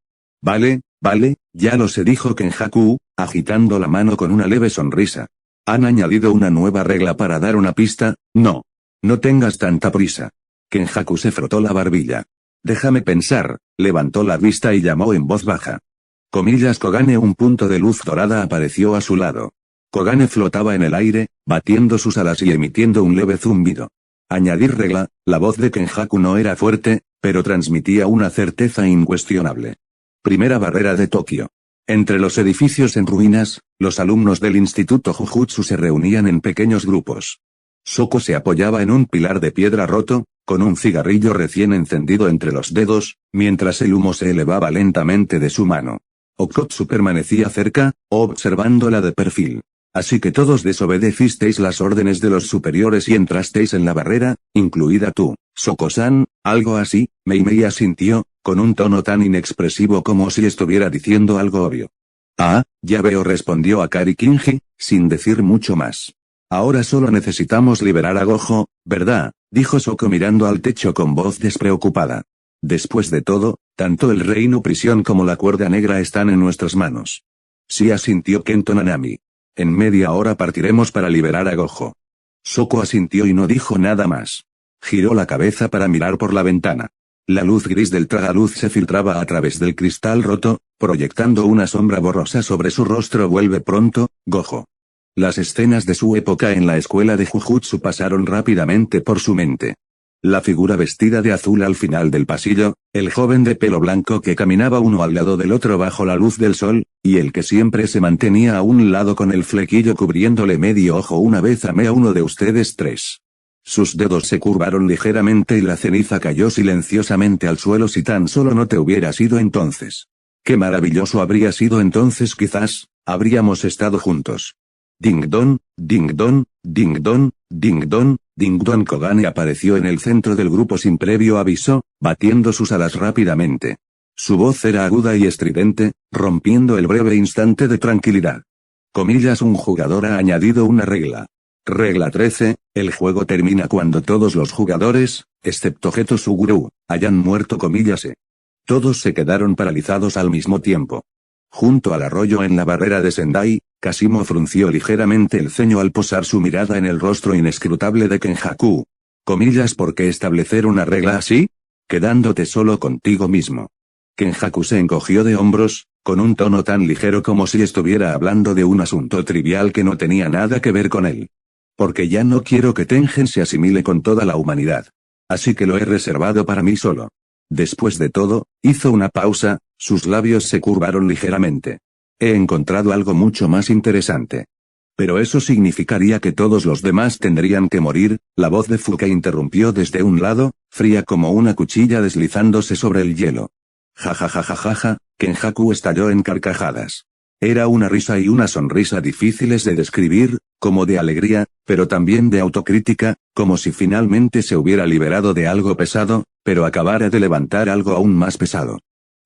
Vale, ya lo sé, dijo Kenjaku, agitando la mano con una leve sonrisa. ¿Han añadido una nueva regla para dar una pista? No. No tengas tanta prisa. Kenjaku se frotó la barbilla. Déjame pensar, levantó la vista y llamó en voz baja. Kogane. Un punto de luz dorada apareció a su lado. Kogane flotaba en el aire, batiendo sus alas y emitiendo un leve zumbido. Añadir regla. La voz de Kenjaku no era fuerte, pero transmitía una certeza incuestionable. Primera barrera de Tokio. Entre los edificios en ruinas, los alumnos del Instituto Jujutsu se reunían en pequeños grupos. Soko se apoyaba en un pilar de piedra roto, con un cigarrillo recién encendido entre los dedos, mientras el humo se elevaba lentamente de su mano. Okotsu permanecía cerca, observándola de perfil. Así que todos desobedecisteis las órdenes de los superiores y entrasteis en la barrera, incluida tú, Soko-san, algo así. Meimei asintió, con un tono tan inexpresivo como si estuviera diciendo algo obvio. Ah, ya veo, respondió Akari Kinji, sin decir mucho más. Ahora solo necesitamos liberar a Gojo, ¿verdad? Dijo Soko mirando al techo con voz despreocupada. Después de todo, tanto el reino prisión como la cuerda negra están en nuestras manos. Sí, asintió Kento Nanami. En media hora partiremos para liberar a Gojo. Soko asintió y no dijo nada más. Giró la cabeza para mirar por la ventana. La luz gris del tragaluz se filtraba a través del cristal roto, proyectando una sombra borrosa sobre su rostro. Vuelve pronto, Gojo. Las escenas de su época en la escuela de Jujutsu pasaron rápidamente por su mente. La figura vestida de azul al final del pasillo, el joven de pelo blanco que caminaba uno al lado del otro bajo la luz del sol, y el que siempre se mantenía a un lado con el flequillo cubriéndole medio ojo. Una vez amé a uno de ustedes tres. Sus dedos se curvaron ligeramente y la ceniza cayó silenciosamente al suelo. Si tan solo no te hubieras ido entonces. Qué maravilloso habría sido entonces. Quizás, habríamos estado juntos. Ding don, ding don, ding don, ding don, ding don. Kogane apareció en el centro del grupo sin previo aviso, batiendo sus alas rápidamente. Su voz era aguda y estridente, rompiendo el breve instante de tranquilidad. Un jugador ha añadido una regla. Regla 13, el juego termina cuando todos los jugadores, excepto Geto Suguru, hayan muerto. Todos se quedaron paralizados al mismo tiempo. Junto al arroyo en la barrera de Sendai, Kasimo frunció ligeramente el ceño al posar su mirada en el rostro inescrutable de Kenjaku. ¿Por qué establecer una regla así? Quedándote solo contigo mismo. Kenjaku se encogió de hombros, con un tono tan ligero como si estuviera hablando de un asunto trivial que no tenía nada que ver con él. Porque ya no quiero que Tengen se asimile con toda la humanidad. Así que lo he reservado para mí solo. Después de todo, hizo una pausa, sus labios se curvaron ligeramente. He encontrado algo mucho más interesante. Pero eso significaría que todos los demás tendrían que morir. La voz de Fuka interrumpió desde un lado, fría como una cuchilla deslizándose sobre el hielo. Ja ja ja ja ja ja, Kenjaku estalló en carcajadas. Era una risa y una sonrisa difíciles de describir, como de alegría, pero también de autocrítica, como si finalmente se hubiera liberado de algo pesado, pero acabara de levantar algo aún más pesado.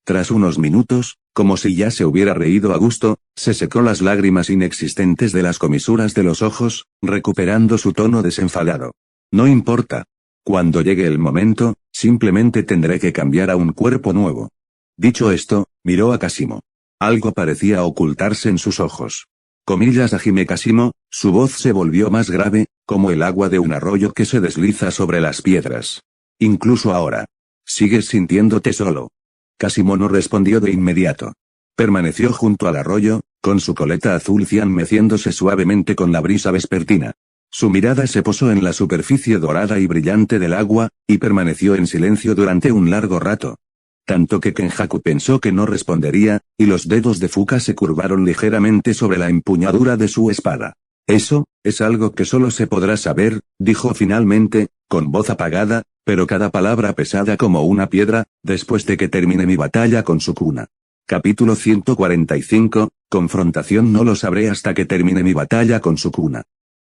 Tras unos minutos, como si ya se hubiera reído a gusto, se secó las lágrimas inexistentes de las comisuras de los ojos, recuperando su tono desenfadado. No importa. Cuando llegue el momento, simplemente tendré que cambiar a un cuerpo nuevo. Dicho esto, miró a Kasimo. Algo parecía ocultarse en sus ojos. Comillas a Hime Kasimo, su voz se volvió más grave, como el agua de un arroyo que se desliza sobre las piedras. Incluso ahora. ¿Sigues sintiéndote solo? Kasimo no respondió de inmediato. Permaneció junto al arroyo, con su coleta azul cian meciéndose suavemente con la brisa vespertina. Su mirada se posó en la superficie dorada y brillante del agua, y permaneció en silencio durante un largo rato. Tanto que Kenjaku pensó que no respondería, y los dedos de Fuka se curvaron ligeramente sobre la empuñadura de su espada. Eso, es algo que solo se podrá saber, dijo finalmente, con voz apagada, pero cada palabra pesada como una piedra, después de que termine mi batalla con Sukuna. Capítulo 145, confrontación. No lo sabré hasta que termine mi batalla con Sukuna.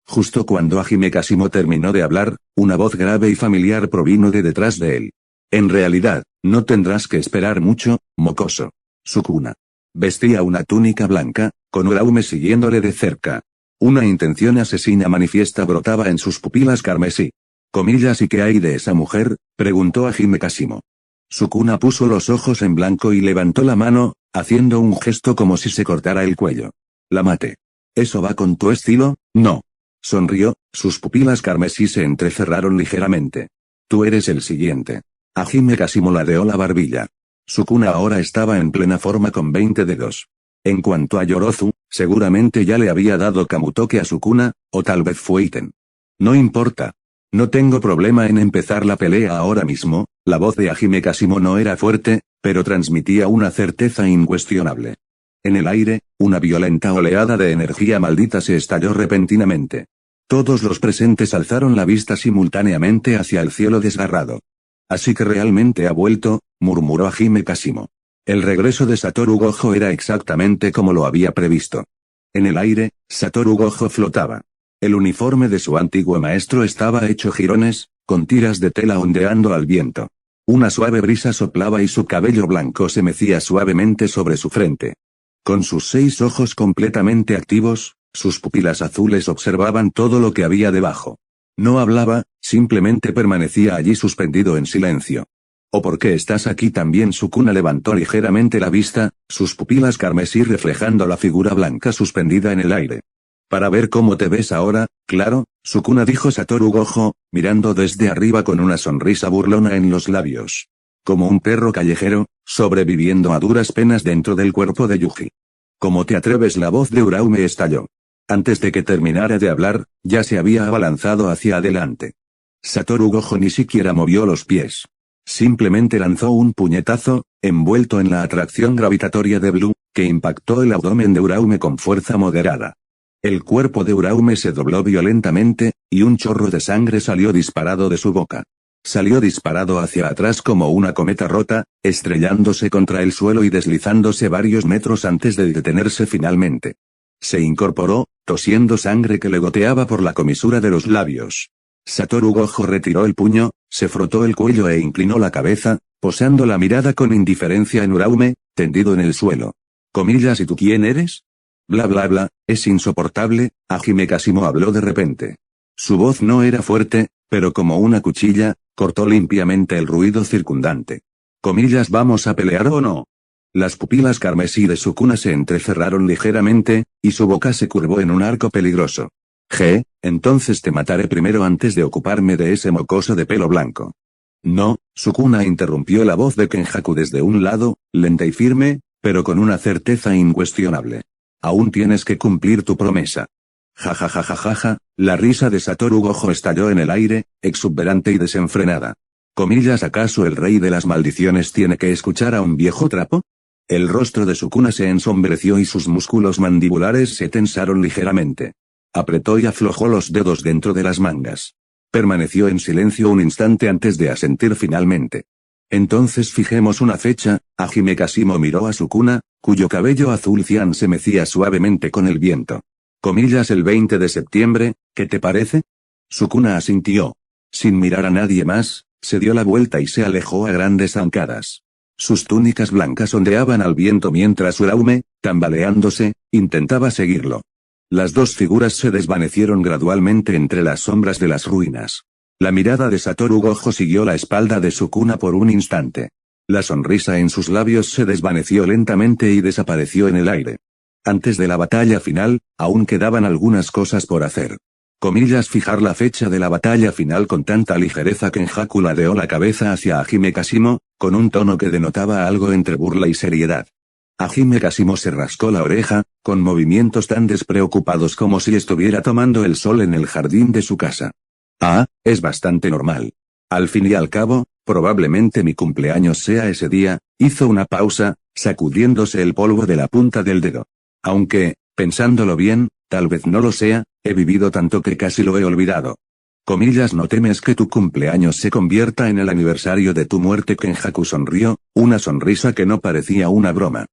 Justo cuando Hime Kasimo terminó de hablar, una voz grave y familiar provino de detrás de él. En realidad, no tendrás que esperar mucho, mocoso. Sukuna. Vestía una túnica blanca, con Uraume siguiéndole de cerca. Una intención asesina manifiesta brotaba en sus pupilas carmesí. Comillas. ¿Y qué hay de esa mujer?, preguntó a Hime Kasimo. Sukuna puso los ojos en blanco y levantó la mano, haciendo un gesto como si se cortara el cuello. La maté. ¿Eso va con tu estilo? No. Sonrió, sus pupilas carmesí se entrecerraron ligeramente. Tú eres el siguiente. A Hime Kasimo ladeó la barbilla. Sukuna ahora estaba en plena forma con 20 dedos. En cuanto a Yorozu, seguramente ya le había dado Kamutoke a Sukuna, o tal vez fue Iten. No importa. No tengo problema en empezar la pelea ahora mismo. La voz de Hime Kasimo no era fuerte, pero transmitía una certeza incuestionable. En el aire, una violenta oleada de energía maldita se estalló repentinamente. Todos los presentes alzaron la vista simultáneamente hacia el cielo desgarrado. Así que realmente ha vuelto, murmuró Hime Kasimo. El regreso de Satoru Gojo era exactamente como lo había previsto. En el aire, Satoru Gojo flotaba. El uniforme de su antiguo maestro estaba hecho jirones, con tiras de tela ondeando al viento. Una suave brisa soplaba y su cabello blanco se mecía suavemente sobre su frente. Con sus 6 ojos completamente activos, sus pupilas azules observaban todo lo que había debajo. No hablaba, simplemente permanecía allí suspendido en silencio. ¿O por qué estás aquí también? Sukuna levantó ligeramente la vista, sus pupilas carmesí reflejando la figura blanca suspendida en el aire. Para ver cómo te ves ahora, claro, Sukuna, dijo Satoru Gojo, mirando desde arriba con una sonrisa burlona en los labios. Como un perro callejero, sobreviviendo a duras penas dentro del cuerpo de Yuji. ¿Cómo te atreves? La voz de Uraume estalló. Antes de que terminara de hablar, ya se había abalanzado hacia adelante. Satoru Gojo ni siquiera movió los pies. Simplemente lanzó un puñetazo, envuelto en la atracción gravitatoria de Blue, que impactó el abdomen de Uraume con fuerza moderada. El cuerpo de Uraume se dobló violentamente, y un chorro de sangre salió disparado de su boca. Salió disparado hacia atrás como una cometa rota, estrellándose contra el suelo y deslizándose varios metros antes de detenerse finalmente. Se incorporó, tosiendo sangre que le goteaba por la comisura de los labios. Satoru Gojo retiró el puño, se frotó el cuello e inclinó la cabeza, posando la mirada con indiferencia en Uraume, tendido en el suelo. Comillas. ¿Y tú quién eres? Bla bla bla, es insoportable. Hime Kasimo habló de repente. Su voz no era fuerte, pero como una cuchilla, cortó limpiamente el ruido circundante. Comillas. ¿Vamos a pelear o no? Las pupilas carmesí de Sukuna se entrecerraron ligeramente, y su boca se curvó en un arco peligroso. Entonces te mataré primero antes de ocuparme de ese mocoso de pelo blanco. No, Sukuna, interrumpió la voz de Kenjaku desde un lado, lenta y firme, pero con una certeza incuestionable. Aún tienes que cumplir tu promesa. Ja ja ja ja ja ja, la risa de Satoru Gojo estalló en el aire, exuberante y desenfrenada. Comillas, ¿acaso el rey de las maldiciones tiene que escuchar a un viejo trapo? El rostro de Sukuna se ensombreció y sus músculos mandibulares se tensaron ligeramente. Apretó y aflojó los dedos dentro de las mangas. Permaneció en silencio un instante antes de asentir finalmente. Entonces fijemos una fecha. Hajime Kashimo miró a Sukuna, cuyo cabello azul cian se mecía suavemente con el viento. Comillas, el 20 de septiembre, ¿qué te parece? Sukuna asintió. Sin mirar a nadie más, se dio la vuelta y se alejó a grandes zancadas. Sus túnicas blancas ondeaban al viento mientras Uraume, tambaleándose, intentaba seguirlo. Las dos figuras se desvanecieron gradualmente entre las sombras de las ruinas. La mirada de Satoru Gojo siguió la espalda de Sukuna por un instante. La sonrisa en sus labios se desvaneció lentamente y desapareció en el aire. Antes de la batalla final, aún quedaban algunas cosas por hacer. Comillas, fijar la fecha de la batalla final con tanta ligereza que Kenjaku ladeó la cabeza hacia Hajime Kashimo, con un tono que denotaba algo entre burla y seriedad. Hajime Kashimo se rascó la oreja, con movimientos tan despreocupados como si estuviera tomando el sol en el jardín de su casa. Ah, es bastante normal. Al fin y al cabo, probablemente mi cumpleaños sea ese día. Hizo una pausa, sacudiéndose el polvo de la punta del dedo. Aunque, pensándolo bien, tal vez no lo sea, he vivido tanto que casi lo he olvidado. Comillas, ¿no temes que tu cumpleaños se convierta en el aniversario de tu muerte? Kenjaku sonrió, una sonrisa que no parecía una broma.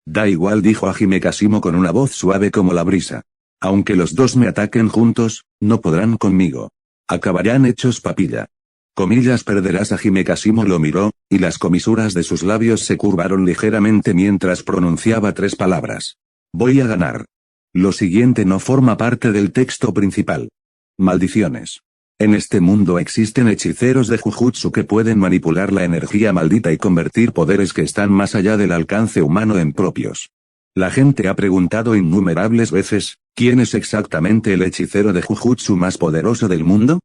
Da igual, dijo Hajime Kashimo con una voz suave como la brisa. Aunque los dos me ataquen juntos, no podrán conmigo. Acabarán hechos papilla. Comillas, perderás. Hajime Kashimo lo miró, y las comisuras de sus labios se curvaron ligeramente mientras pronunciaba tres palabras. Voy a ganar. Lo siguiente no forma parte del texto principal. Maldiciones. En este mundo existen hechiceros de Jujutsu que pueden manipular la energía maldita y convertir poderes que están más allá del alcance humano en propios. La gente ha preguntado innumerables veces, ¿quién es exactamente el hechicero de Jujutsu más poderoso del mundo?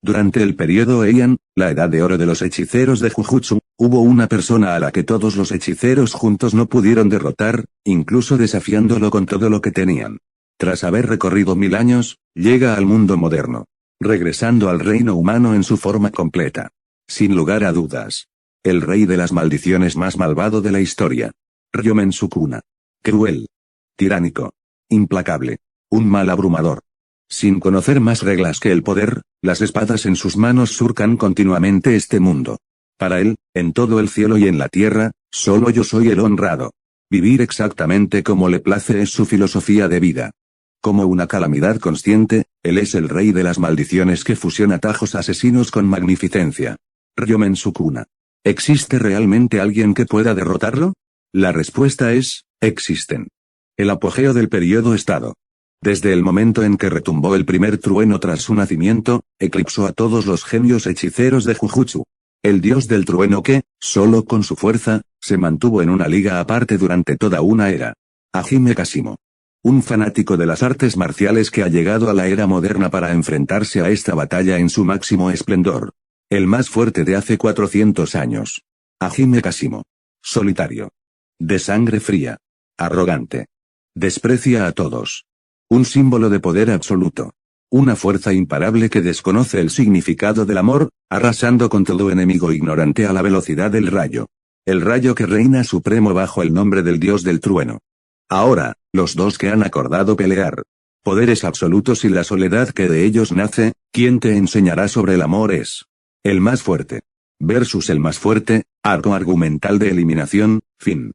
Durante el periodo Heian, la edad de oro de los hechiceros de Jujutsu, hubo una persona a la que todos los hechiceros juntos no pudieron derrotar, incluso desafiándolo con todo lo que tenían. Tras haber recorrido 1000 años, llega al mundo moderno, regresando al reino humano en su forma completa. Sin lugar a dudas. El rey de las maldiciones más malvado de la historia. Ryomen Sukuna. Cruel. Tiránico. Implacable. Un mal abrumador. Sin conocer más reglas que el poder, las espadas en sus manos surcan continuamente este mundo. Para él, en todo el cielo y en la tierra, solo yo soy el honrado. Vivir exactamente como le place es su filosofía de vida. Como una calamidad consciente, él es el rey de las maldiciones que fusiona tajos asesinos con magnificencia. Ryomen Sukuna. ¿Existe realmente alguien que pueda derrotarlo? La respuesta es, existen. El apogeo del periodo Estado. Desde el momento en que retumbó el primer trueno tras su nacimiento, eclipsó a todos los genios hechiceros de Jujutsu. El dios del trueno que, solo con su fuerza, se mantuvo en una liga aparte durante toda una era. Hajime Kashimo. Un fanático de las artes marciales que ha llegado a la era moderna para enfrentarse a esta batalla en su máximo esplendor. El más fuerte de hace 400 años. Hajime Kashimo. Solitario. De sangre fría. Arrogante. Desprecia a todos. Un símbolo de poder absoluto. Una fuerza imparable que desconoce el significado del amor, arrasando con todo enemigo ignorante a la velocidad del rayo. El rayo que reina supremo bajo el nombre del dios del trueno. Ahora, los dos que han acordado pelear. Poderes absolutos y la soledad que de ellos nace, ¿quién te enseñará sobre el amor? Es el más fuerte. Versus el más fuerte, arco argumental de eliminación, fin.